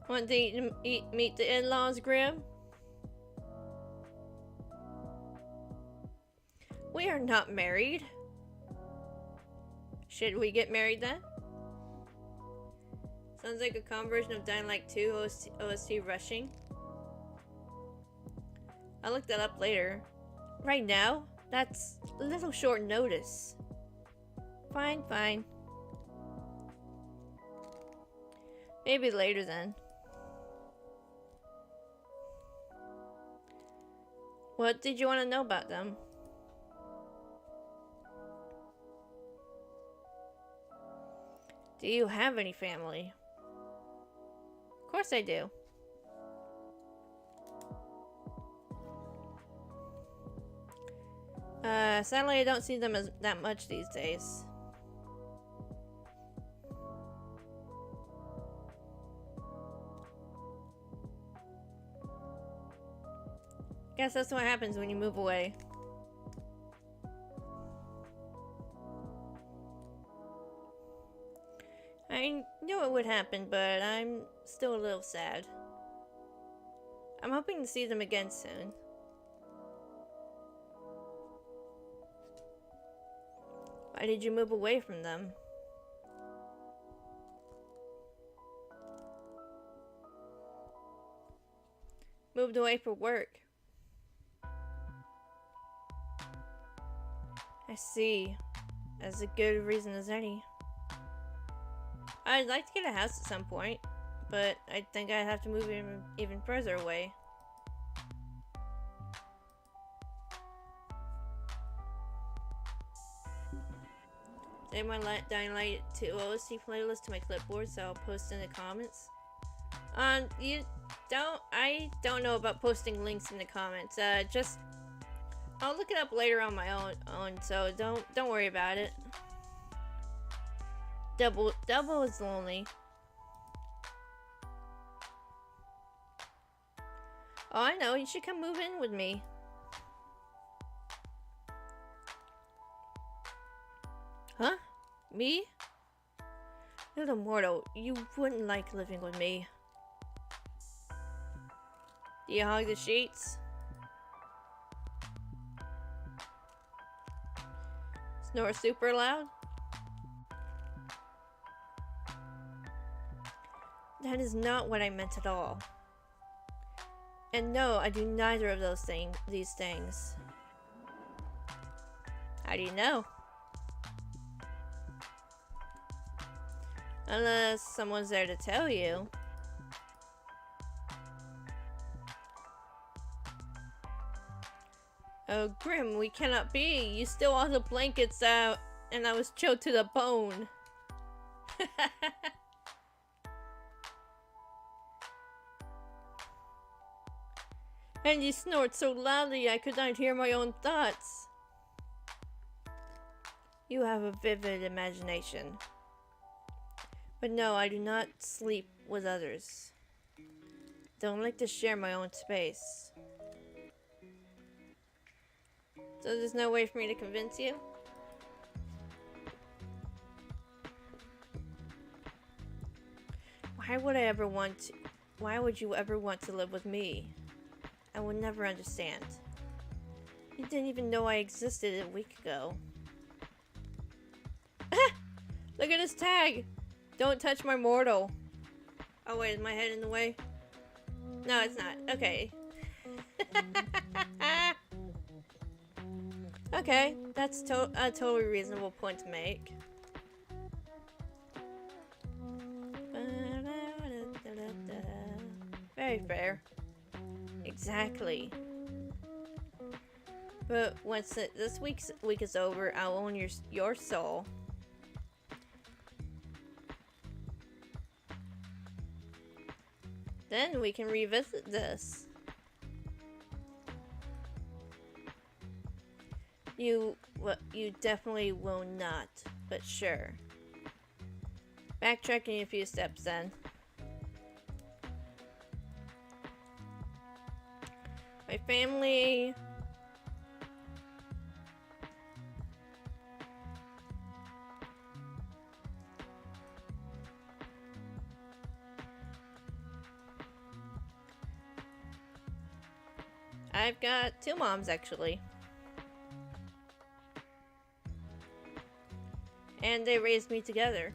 Want to meet the in-laws, Grim? We are not married. Should we get married then? Sounds like a conversion of Dying Light 2 OST rushing. I'll look that up later. Right now? That's a little short notice. Fine, fine. Maybe later then. What did you want to know about them? Do you have any family? Of course I do. Sadly I don't see them as that much these days. Guess that's what happens when you move away. I knew it would happen, but I'm still a little sad. I'm hoping to see them again soon. Why did you move away from them? Moved away for work. I see. That's a good reason as any. I'd like to get a house at some point, but I think I'd have to move even further away. Save my Dying Light 2 OST playlist to my clipboard, so I'll post in the comments. I don't know about posting links in the comments. I'll look it up later on my own, so don't worry about it. Double is lonely. Oh, I know. You should come move in with me. Huh? Me? Little mortal, you wouldn't like living with me. Do you hog the sheets? Snore super loud? That is not what I meant at all. And no, I do neither of these things. How do you know? Unless someone's there to tell you. Oh, Grim, we cannot be. You stole all the blankets out, and I was choked to the bone. And you snort so loudly I could not hear my own thoughts. You have a vivid imagination. But no, I do not sleep with others. Don't like to share my own space. So there's no way for me to convince you? Why would you ever want to live with me? I would never understand. You didn't even know I existed a week ago. Look at this tag! Don't touch my mortal. Oh wait, is my head in the way? No, it's not. Okay. Okay, that's a totally reasonable point to make. Very fair. Exactly. But once this week is over, I'll own your soul. Then we can revisit this. You definitely will not, but sure. Backtracking a few steps then. My family... I've got 2 moms, actually. And they raised me together.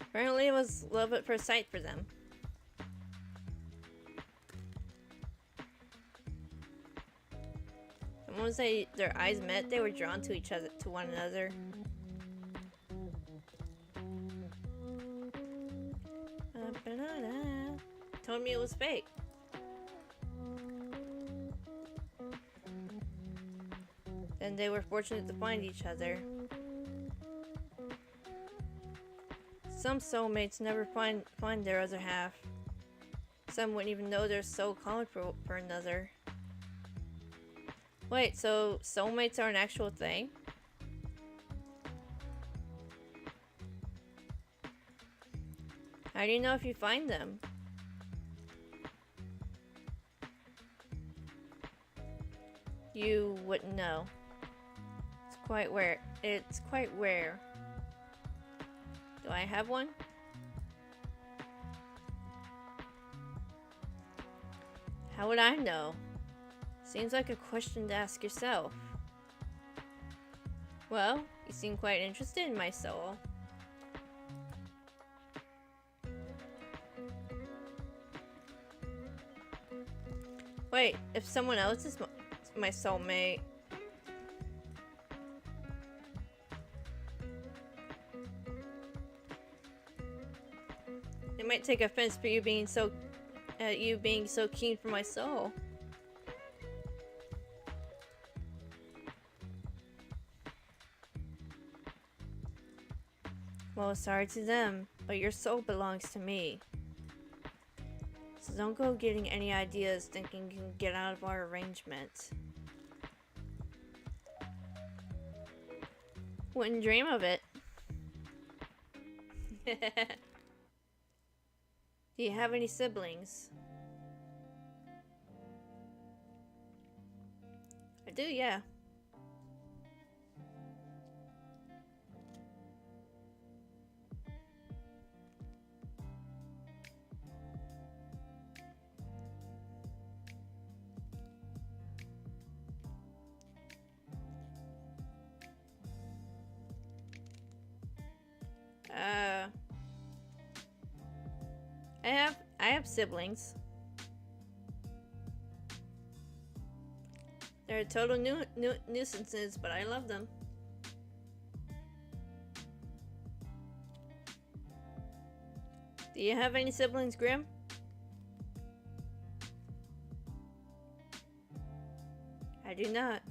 Apparently it was love at first sight for them. Someone say their eyes met, they were drawn to each other, to one another. Told me it was fake. Then they were fortunate to find each other. Some soulmates never find their other half. Some wouldn't even know their soul calling for another. Wait, so soulmates are an actual thing? How do you know if you find them? You wouldn't know. It's quite rare. It's quite rare. Do I have one? How would I know? Seems like a question to ask yourself. Well, you seem quite interested in my soul. Wait, if someone else is my soulmate... It might take offense for you being so keen for my soul. Well, sorry to them, but your soul belongs to me. So don't go getting any ideas thinking you can get out of our arrangement. Wouldn't dream of it. Do you have any siblings? I do, yeah. I have siblings. They're total nuisances, but I love them. Do you have any siblings, Grim? I do not.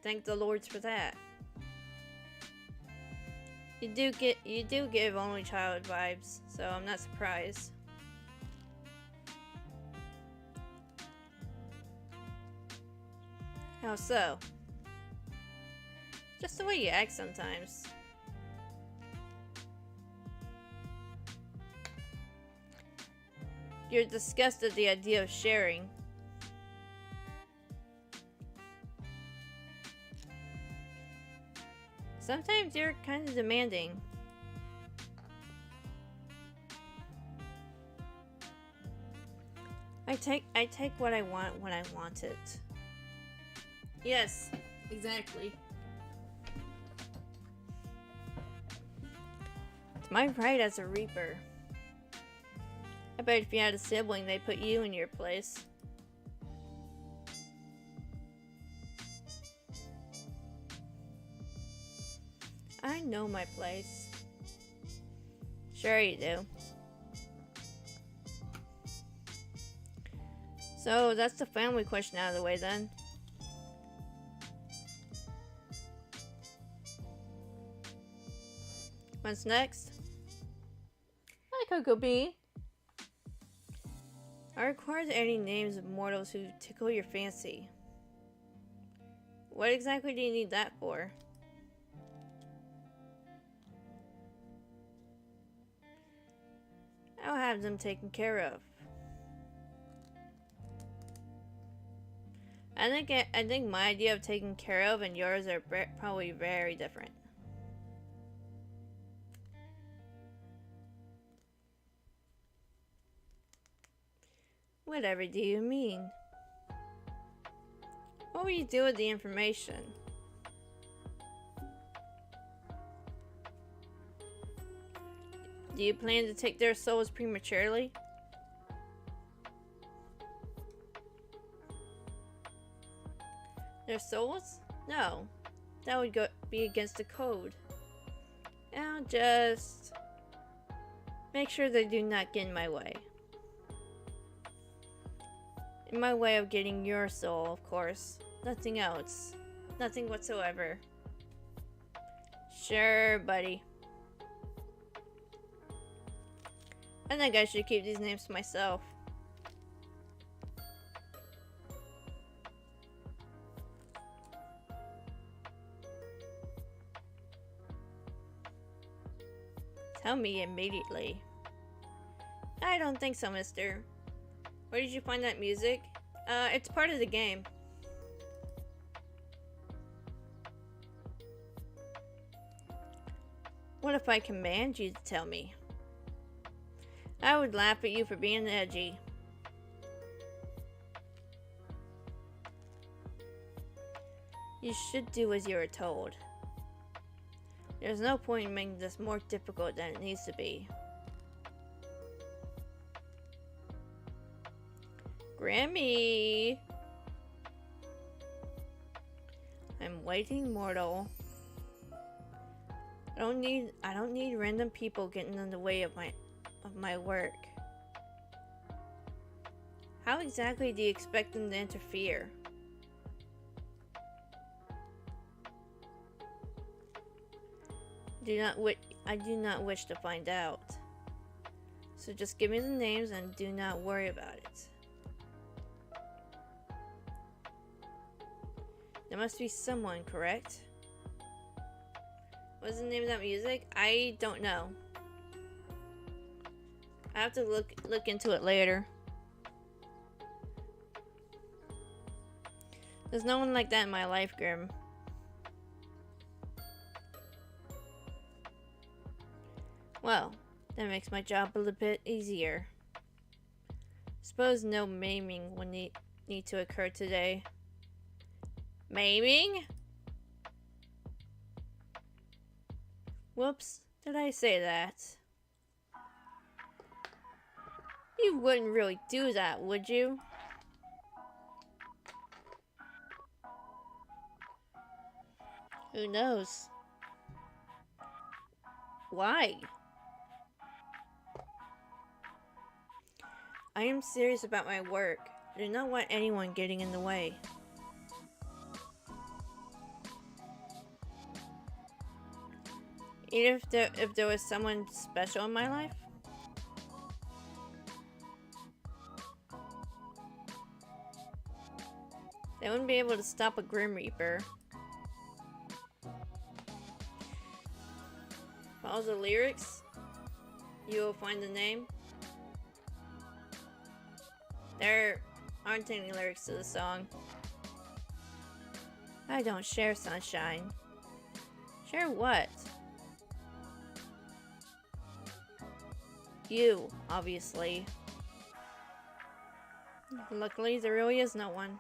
Thank the Lords for that. You do give only child vibes, so I'm not surprised. How so? Just the way you act sometimes. You're disgusted at the idea of sharing. Sometimes you're kind of demanding. I take what I want when I want it. Yes, exactly. It's my right as a Reaper. I bet if you had a sibling, they'd put you in your place. I know my place. Sure you do. So that's the family question out of the way then. What's next? Hi, Cocoa Bean. I require any names of mortals who tickle your fancy. What exactly do you need that for? I'll have them taken care of. I think my idea of taking care of and yours are probably very different. Whatever do you mean? What will you do with the information? Do you plan to take their souls prematurely? Their souls? No. That would be against the code. I'll just make sure they do not get in my way. In my way of getting your soul, of course. Nothing else. Nothing whatsoever. Sure, buddy. I think I should keep these names to myself. Tell me immediately. I don't think so, mister. Where did you find that music? It's part of the game. What if I command you to tell me? I would laugh at you for being edgy. You should do as you are told. There's no point in making this more difficult than it needs to be. Grammy! I'm waiting, mortal. I don't need random people getting in the way of my work. How exactly do you expect them to interfere? I do not wish to find out. So just give me the names and do not worry about it. There must be someone, correct? What's the name of that music? I don't know. I have to look into it later. There's no one like that in my life, Grim. Well, that makes my job a little bit easier. Suppose no maiming will need to occur today. Maiming? Whoops, did I say that? You wouldn't really do that, would you? Who knows? Why? I am serious about my work. I do not want anyone getting in the way. Even if there was someone special in my life? They wouldn't be able to stop a Grim Reaper. Follow the lyrics. You will find the name. There aren't any lyrics to the song. I don't share sunshine. Share what? You, obviously. Luckily, there really is no one.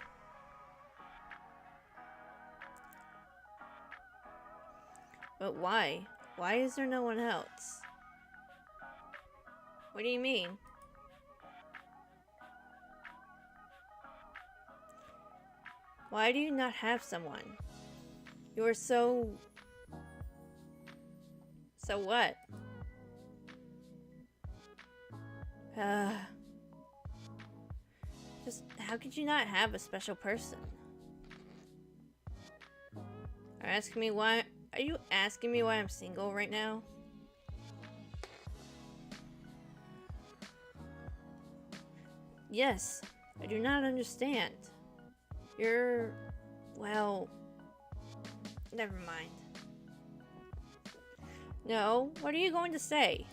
But why? Why is there no one else? What do you mean? Why do you not have someone? You are so So what? Just how could you not have a special person? Are you asking me why I'm single right now? Yes, I do not understand. Well, never mind. No, what are you going to say?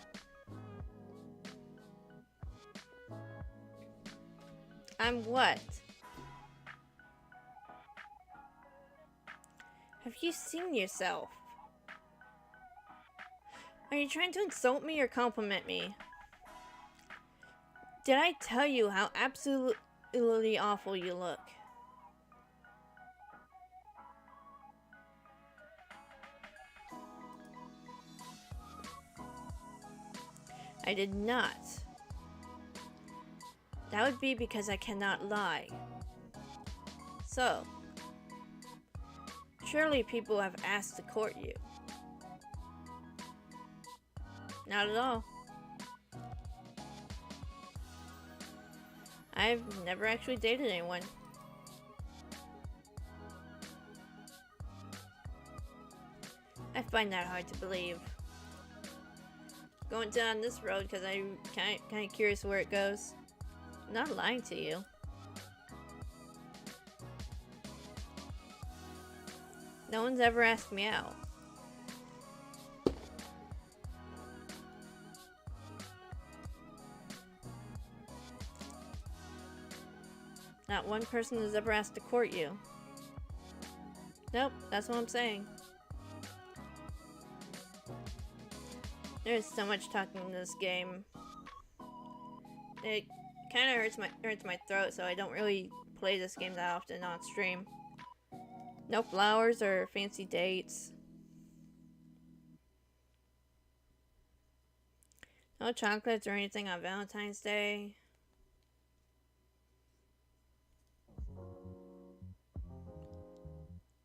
I'm what? Have you seen yourself? Are you trying to insult me or compliment me? Did I tell you how absolutely awful you look? I did not. That would be because I cannot lie. So, surely people have asked to court you. Not at all. I've never actually dated anyone. I find that hard to believe. Going down this road because I'm kind of curious where it goes. I'm not lying to you. No one's ever asked me out. Not one person has ever asked to court you. Nope, that's what I'm saying. There's so much talking in this game. It kind of hurts my throat, so I don't really play this game that often on stream. No flowers or fancy dates. No chocolates or anything on Valentine's Day.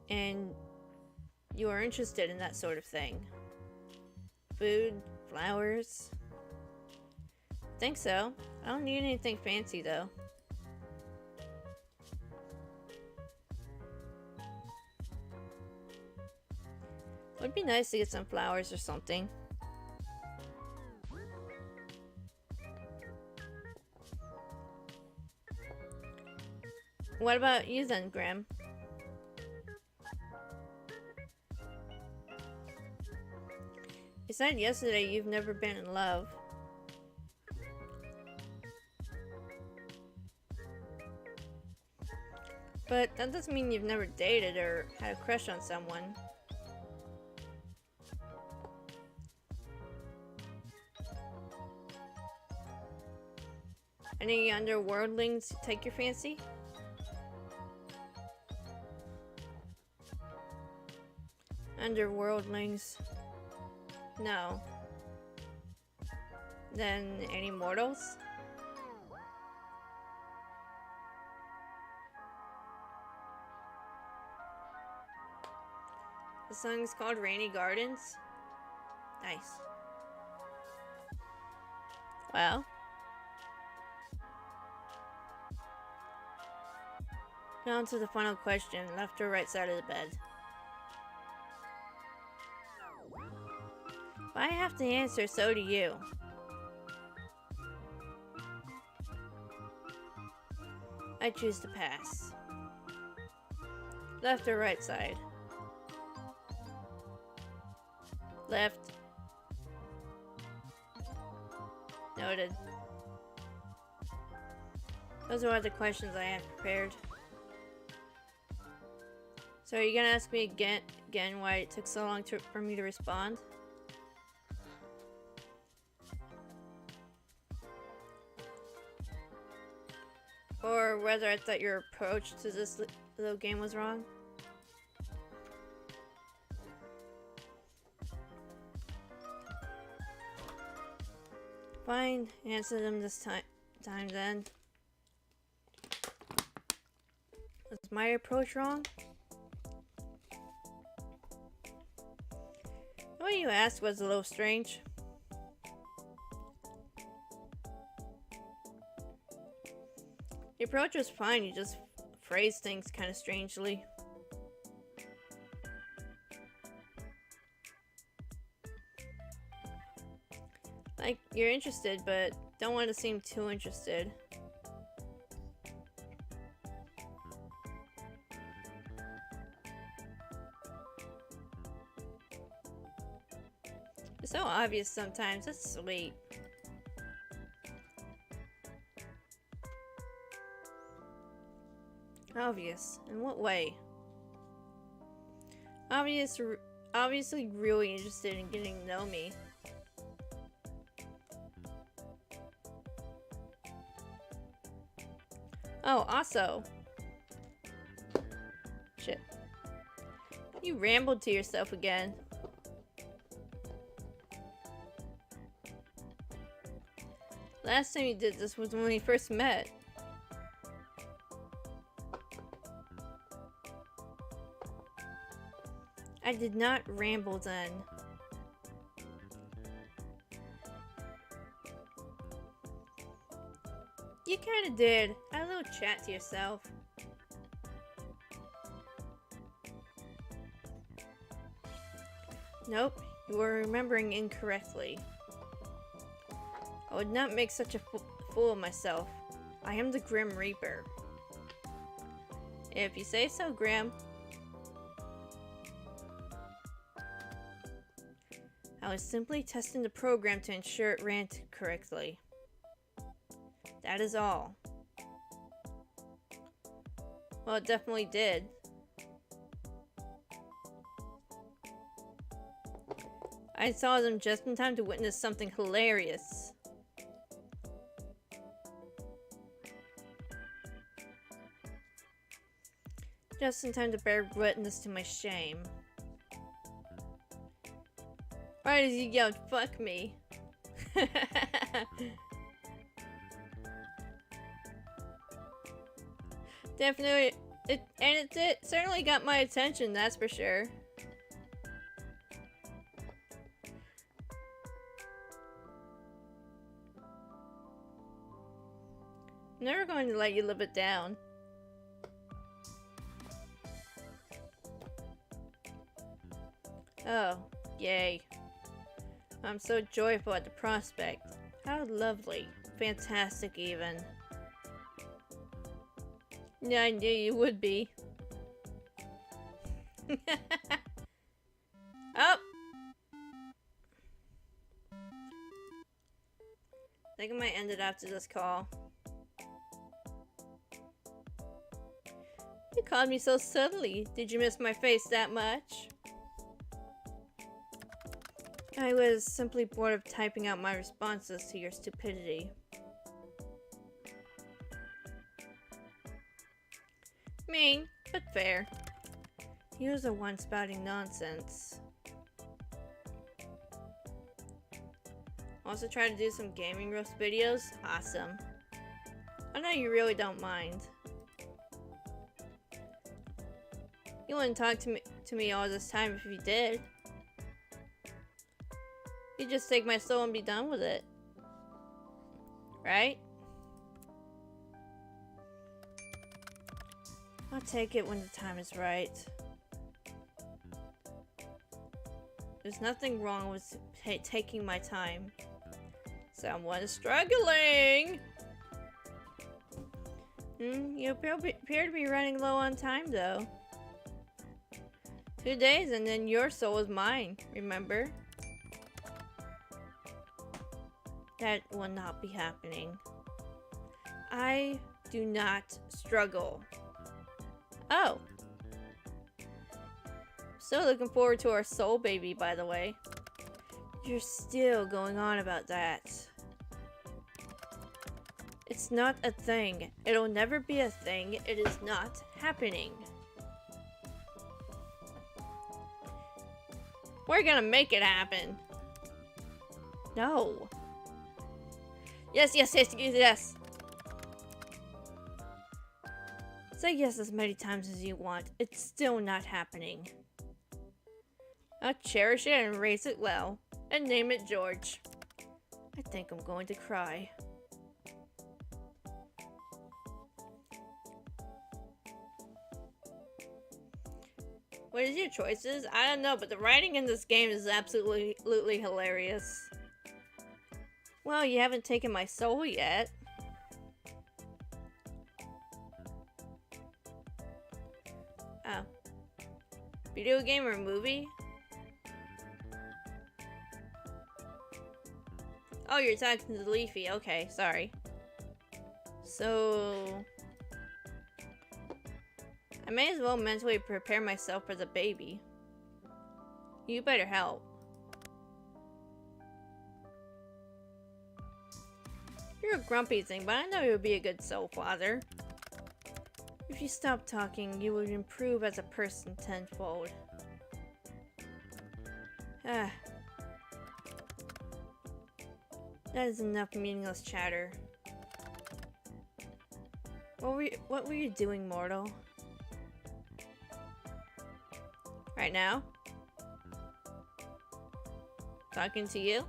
And you are interested in that sort of thing. Food, flowers. Think so. I don't need anything fancy though. Would be nice to get some flowers or something. What about you then, Graham? You said yesterday you've never been in love. But that doesn't mean you've never dated or had a crush on someone. Any underworldlings take your fancy? Underworldlings. No. Then any mortals? The song's called Rainy Gardens? Nice. Well. Now to the final question, left or right side of the bed? If I have to answer, so do you. I choose to pass. Left or right side? Left. Noted. Those are all the questions I have prepared. So are you gonna ask me again why it took so long for me to respond? Or whether I thought your approach to this little game was wrong? Fine, answer them this time then. Was my approach wrong? What you ask was a little strange. The approach was fine, you just phrased things kind of strangely. Like, you're interested, but don't want to seem too interested. It's so obvious sometimes, that's sweet. Obvious? In what way? Obviously really interested in getting to know me. Oh, also. Shit. You rambled to yourself again. Last time you did this was when we first met. I did not ramble then. You kinda did. Had a little chat to yourself. Nope, you were remembering incorrectly. I would not make such a fool of myself. I am the Grim Reaper. If you say so, Grim. I was simply testing the program to ensure it ran correctly. That is all. Well, it definitely did. I saw them just in time to witness something hilarious. Just in time to bear witness to my shame. Right as you yelled, "Fuck me." Definitely, it certainly got my attention, that's for sure. I'm never going to let you live it down. Oh, yay. I'm so joyful at the prospect. How lovely. Fantastic, even. Yeah, I knew you would be. Oh! I think I might end it after this call. You called me so subtly. Did you miss my face that much? I was simply bored of typing out my responses to your stupidity. Mean, but fair. You was the one spouting nonsense. Also try to do some gaming roast videos? Awesome. I know you really don't mind. You wouldn't talk to me all this time if you did. You just take my soul and be done with it. Right? I'll take it when the time is right. There's nothing wrong with taking my time. Someone is struggling! You appear to be running low on time, though. 2 days and then your soul is mine, remember? That will not be happening. I do not struggle. Oh. So looking forward to our soul baby, by the way. You're still going on about that. It's not a thing. It'll never be a thing. It is not happening. We're gonna make it happen. No. Yes, yes, yes, yes. Say yes as many times as you want. It's still not happening. I'll cherish it and raise it well. And name it George. I think I'm going to cry. What is your choices? I don't know, but the writing in this game is absolutely hilarious. Well, you haven't taken my soul yet. Oh. Video game or movie? Oh, you're talking to Leafy. Okay, sorry. So... I may as well mentally prepare myself for the baby. You better help. You're a grumpy thing, but I know you'll be a good soul father. If you stop talking, you would improve as a person tenfold. Ah. That is enough meaningless chatter. What were you doing, mortal? Right now? Talking to you?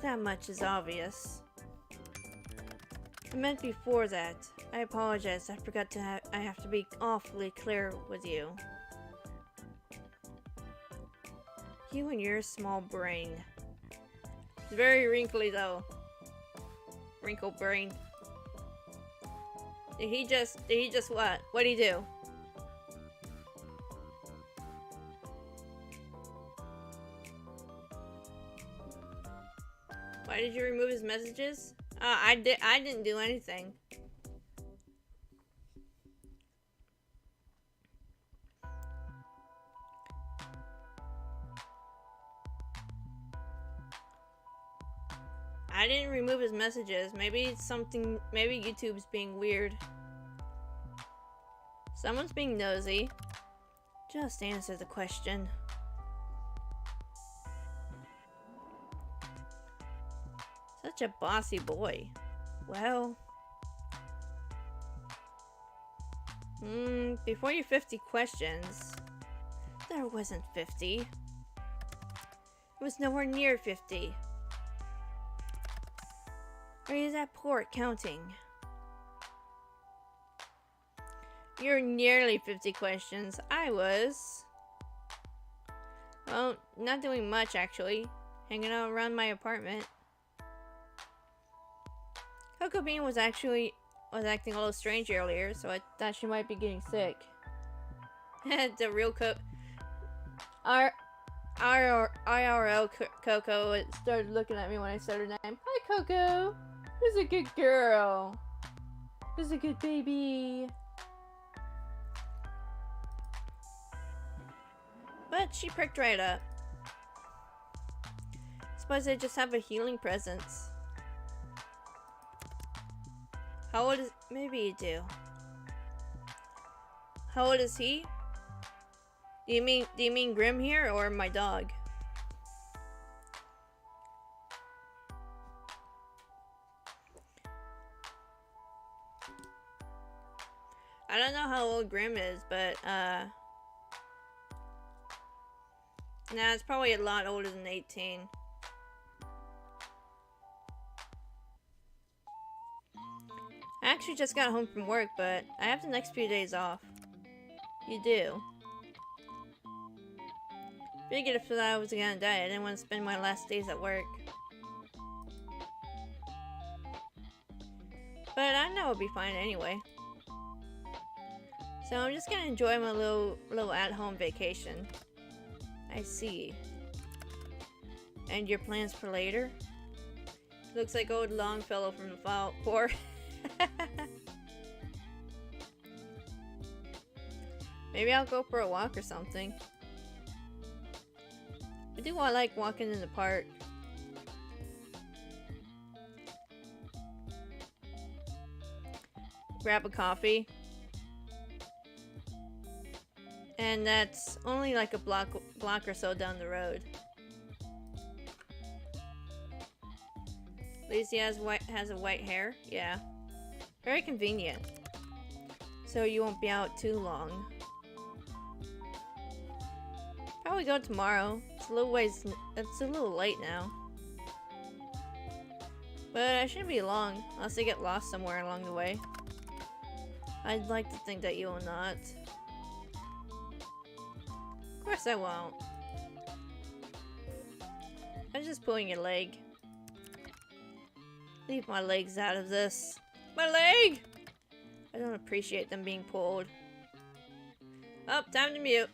That much is obvious. I meant before that. I apologize. I forgot to I have to be awfully clear with you. You and your small brain. It's very wrinkly though. Wrinkled brain. Did he just what? What'd he do? Why did you remove his messages? I didn't do anything. I didn't remove his messages. Maybe it's something, maybe YouTube's being weird. Someone's being nosy. Just answer the question. Such a bossy boy. Well... before your 50 questions... There wasn't 50. It was nowhere near 50. Are you that poor at counting? You're nearly 50 questions. I was... Well, not doing much actually. Hanging out around my apartment. Coco Bean was acting a little strange earlier, so I thought she might be getting sick. The real IRL Coco started looking at me when I said her name. Hi, Coco. Who's a good girl? Who's a good baby? But she pricked right up. Suppose I just have a healing presence. How old is... Maybe you do. How old is he? Do you mean Grim here or my dog? I don't know how old Grim is, but nah, it's probably a lot older than 18. I actually just got home from work, but I have the next few days off. You do? Figured if I was gonna die, I didn't want to spend my last days at work. But I know I'll be fine anyway. So I'm just gonna enjoy my little at-home vacation. I see. And your plans for later? Looks like old Longfellow from the Fallout 4. Maybe I'll go for a walk or something. I like walking in the park. Grab a coffee. And that's only like a block or so down the road. Lacey has a white hair? Yeah. Very convenient. So you won't be out too long. Probably go tomorrow. It's a little late now. But I shouldn't be long, unless I get lost somewhere along the way. I'd like to think that you will not. Of course I won't. I'm just pulling your leg. Leave my legs out of this. My leg! I don't appreciate them being pulled. Oh, time to mute.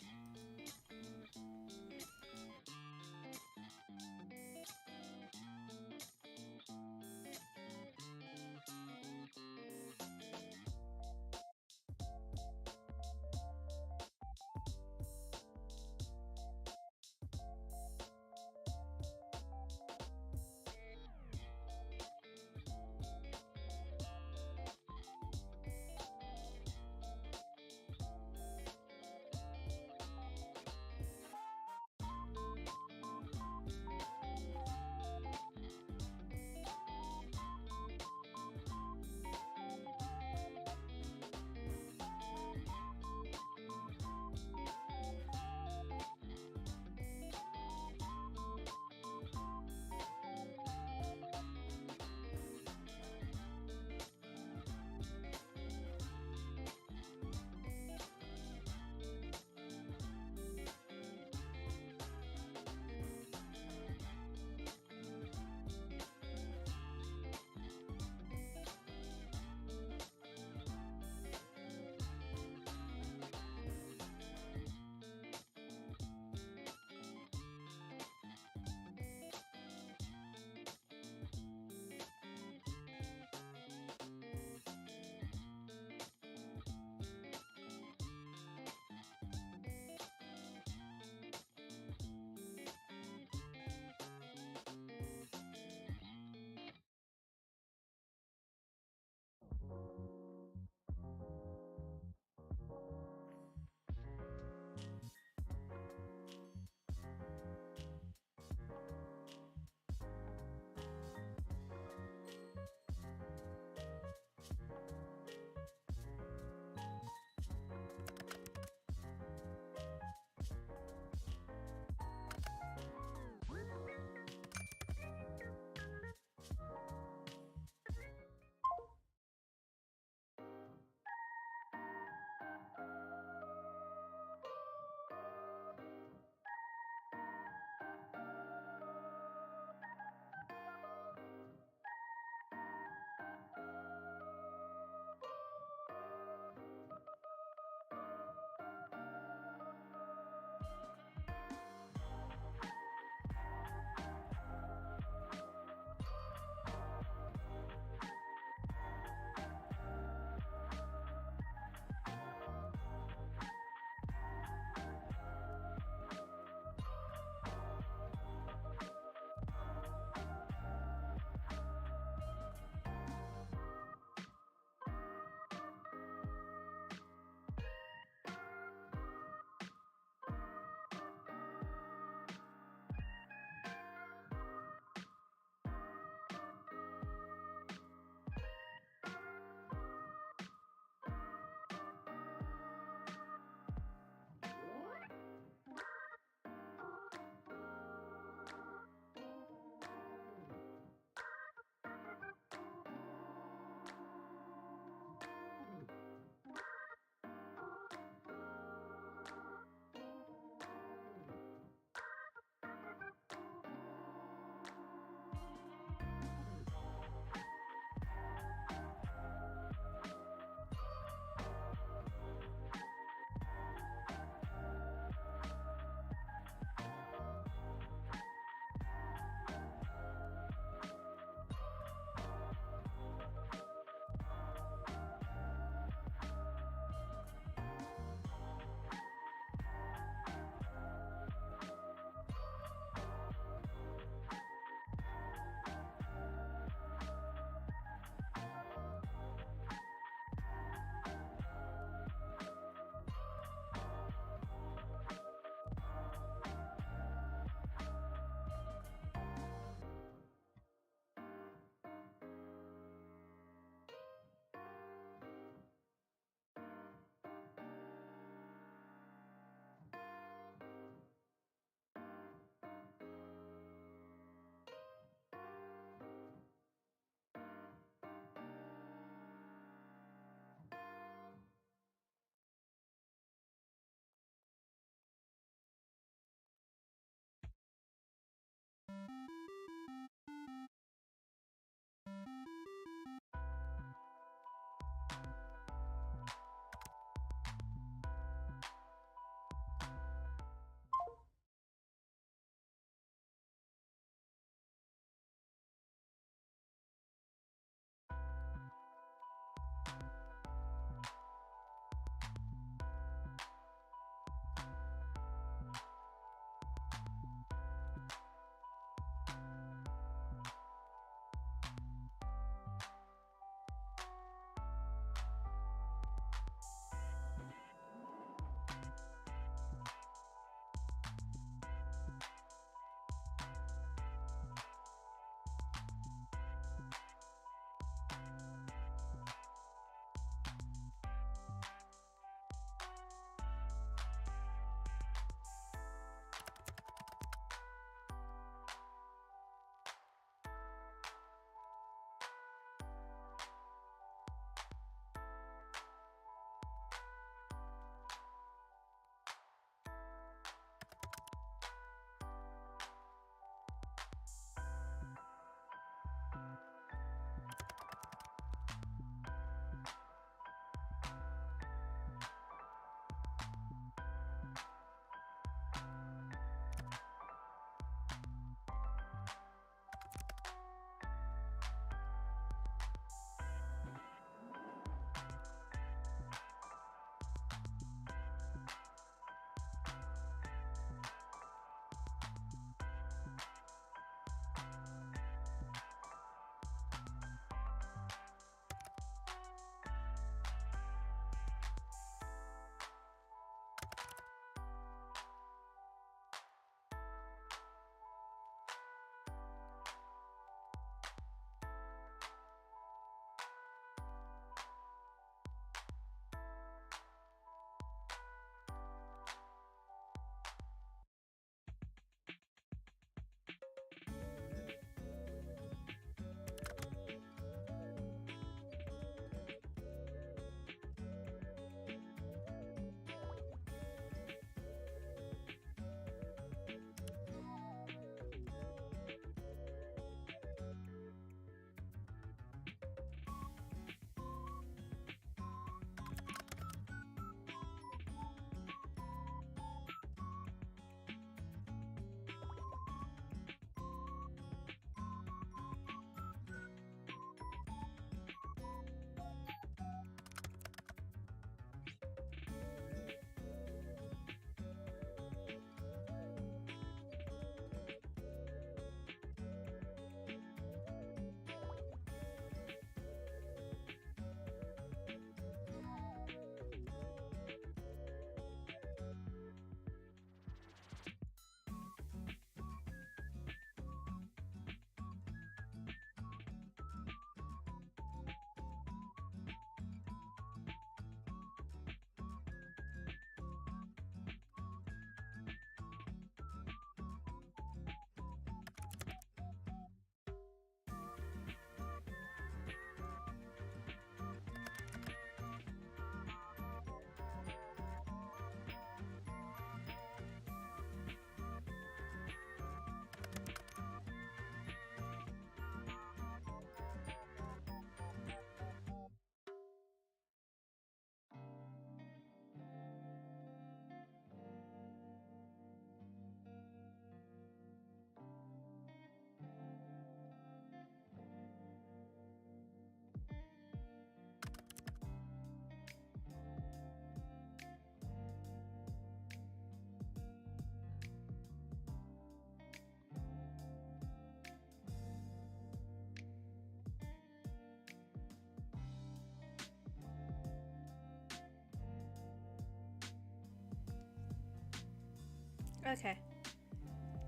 Okay.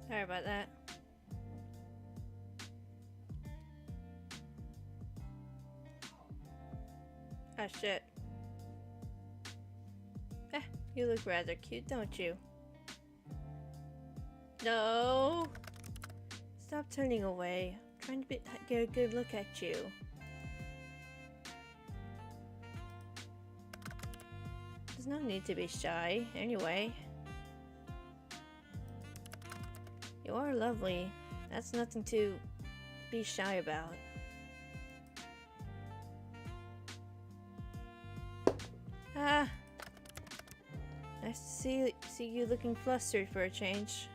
Sorry about that. Oh shit. Eh, you look rather cute, don't you? No! Stop turning away. I'm trying to get a good look at you. There's no need to be shy, anyway. You are lovely. That's nothing to be shy about. Ah! Nice to see you looking flustered for a change.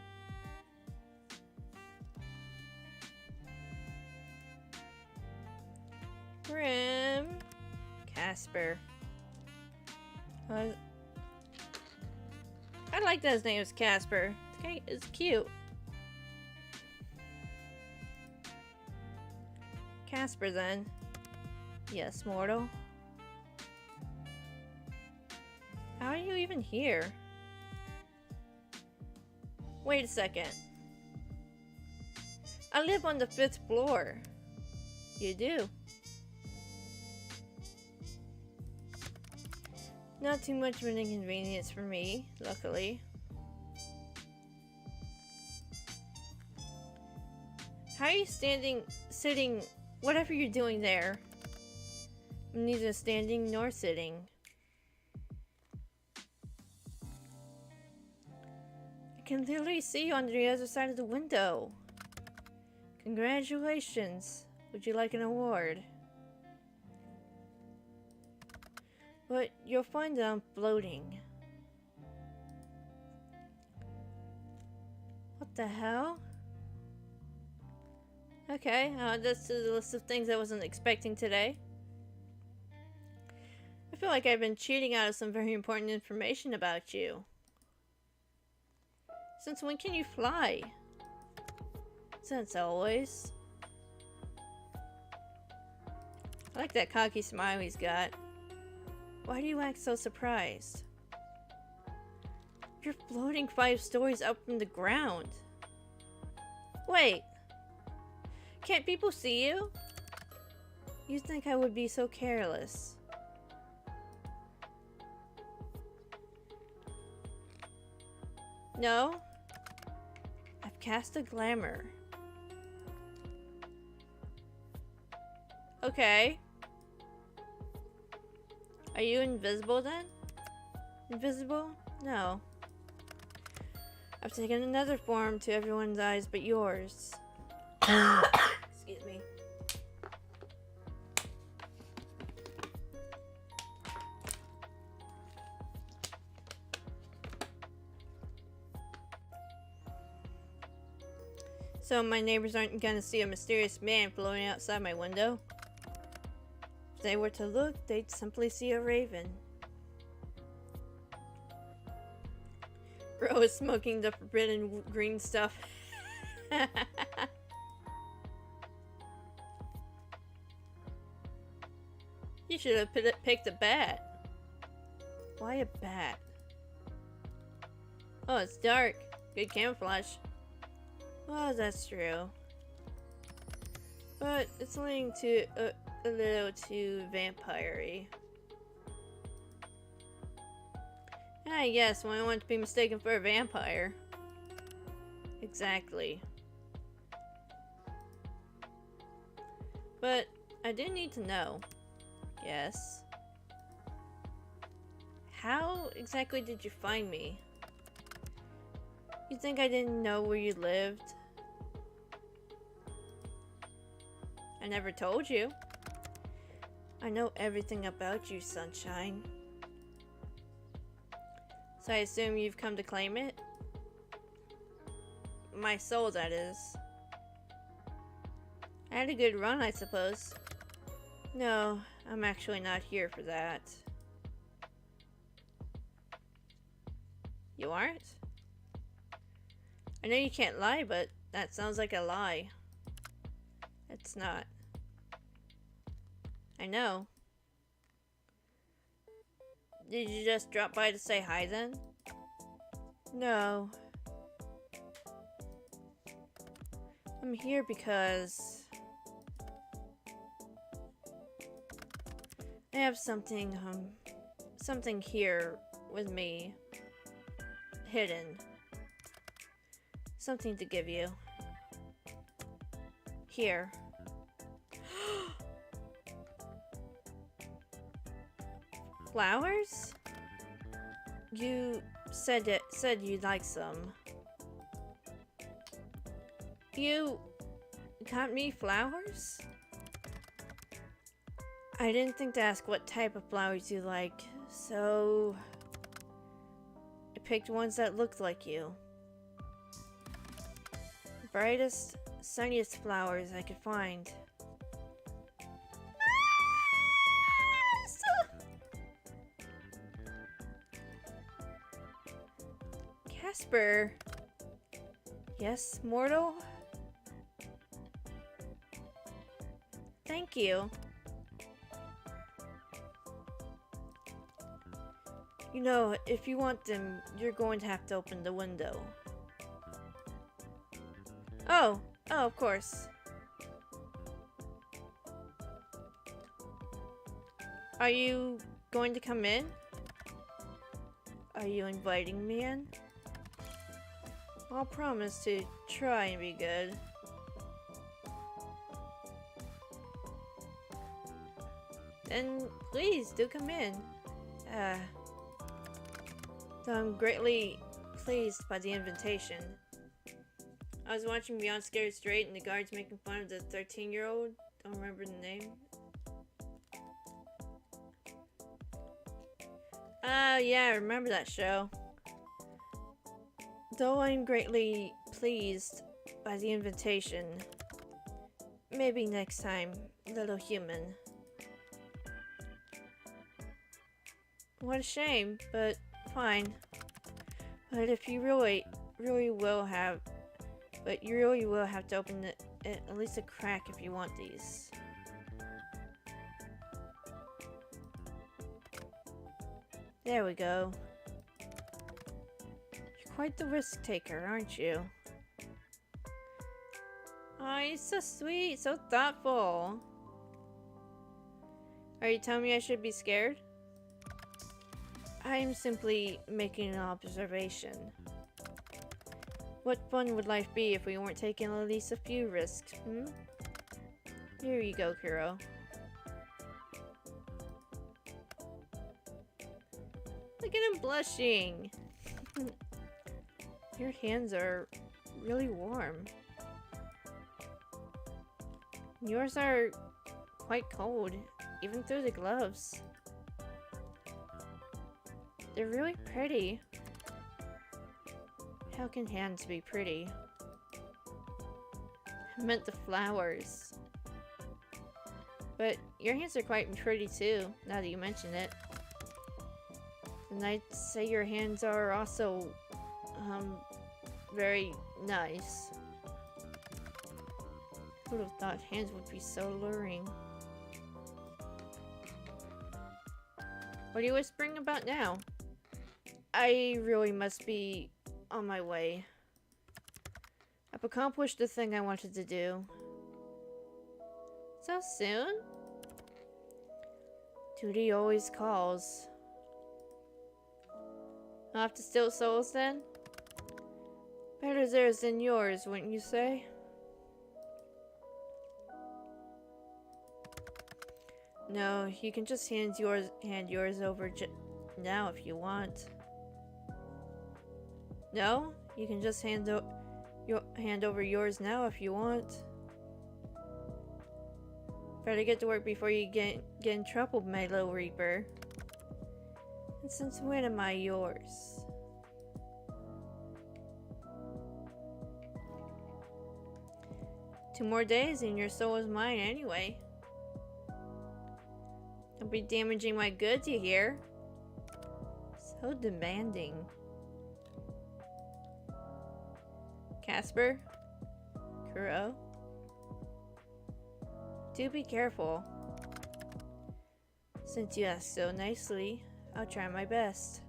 Grim. Casper. I like that his name is Casper. It's cute. Casper, then. Yes, mortal. How are you even here? Wait a second. I live on the 5th floor. You do. Not too much of an inconvenience for me, luckily. How are you sitting, whatever you're doing there? I'm neither standing nor sitting. I can literally see you on the other side of the window. Congratulations. Would you like an award? But you'll find that I'm floating. What the hell? Okay, that's the list of things I wasn't expecting today. I feel like I've been cheating out of some very important information about you. Since when can you fly? Since always. I like that cocky smile he's got. Why do you act so surprised? You're floating 5 stories up from the ground. Wait. Can't people see you? You'd think I would be so careless. No? I've cast a glamour. Okay. Are you invisible then? Invisible? No. I've taken another form to everyone's eyes but yours. Excuse me. So my neighbors aren't gonna see a mysterious man floating outside my window? If they were to look, they'd simply see a raven. Bro is smoking the forbidden green stuff. You should have picked a bat. Why a bat? Oh, it's dark. Good camouflage. Well, that's true. But it's leaning to a little too vampire-y. I guess when I want to be mistaken for a vampire. Exactly. But I do need to know. Yes. How exactly did you find me? You think I didn't know where you lived? I never told you. I know everything about you, Sunshine. So I assume you've come to claim it? My soul, that is. I had a good run, I suppose. No, I'm actually not here for that. You aren't? I know you can't lie, but that sounds like a lie. It's not. I know. Did you just drop by to say hi then? No. I'm here because I have something here with me, hidden. Something to give you. Here. Flowers? You said you'd like some. You got me flowers? I didn't think to ask what type of flowers you like, so I picked ones that looked like you. The brightest, sunniest flowers I could find. Casper. Yes, mortal? Thank you. You know, if you want them, you're going to have to open the window. Oh, of course. Are you going to come in? Are you inviting me in? I'll promise to try and be good. Then please do come in. So I'm greatly pleased by the invitation. I was watching Beyond Scared Straight and the guards making fun of the 13-year-old. Don't remember the name. Yeah, I remember that show. Though I'm greatly pleased by the invitation, maybe next time, little human. What a shame, but fine. But if you really will have to open it at least a crack if you want these. There we go. You're quite the risk taker, aren't you? Oh, you're so sweet, so thoughtful. Are you telling me I should be scared? I'm simply making an observation. What fun would life be if we weren't taking at least a few risks, hmm? Here you go, Kuro. Look at him blushing! Your hands are really warm. Yours are quite cold, even through the gloves. They're really pretty. How can hands be pretty? I meant the flowers. But your hands are quite pretty too, now that you mention it. And I'd say your hands are also, very nice. Who would have thought hands would be so alluring? What are you whispering about now? I really must be on my way. I've accomplished the thing I wanted to do. So soon? Duty always calls. I'll have to steal souls then? Better theirs than yours, wouldn't you say? No, you can just hand yours over now if you want. No, you can just hand over yours now if you want. Better get to work before you get in trouble, my little Reaper. And since when am I yours? Two more days and your soul is mine anyway. Don't be damaging my goods, you hear? So demanding. Casper? Kuro? Do be careful. Since you asked so nicely, I'll try my best.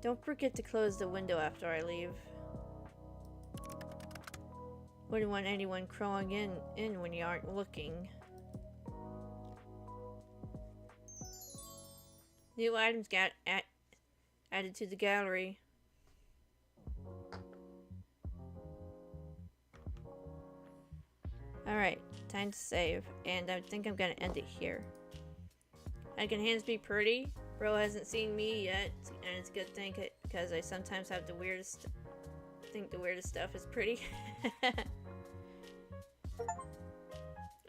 Don't forget to close the window after I leave. Wouldn't want anyone crawling in when you aren't looking. New items got added to the gallery. Alright, time to save. And I think I'm gonna end it here. How can hands be pretty? Bro hasn't seen me yet, and it's a good thing because I sometimes have the weirdest... think the weirdest stuff is pretty.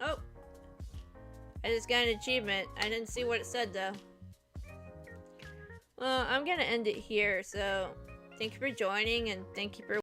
Oh! I just got an achievement. I didn't see what it said though. Well, I'm gonna end it here, so thank you for joining and thank you for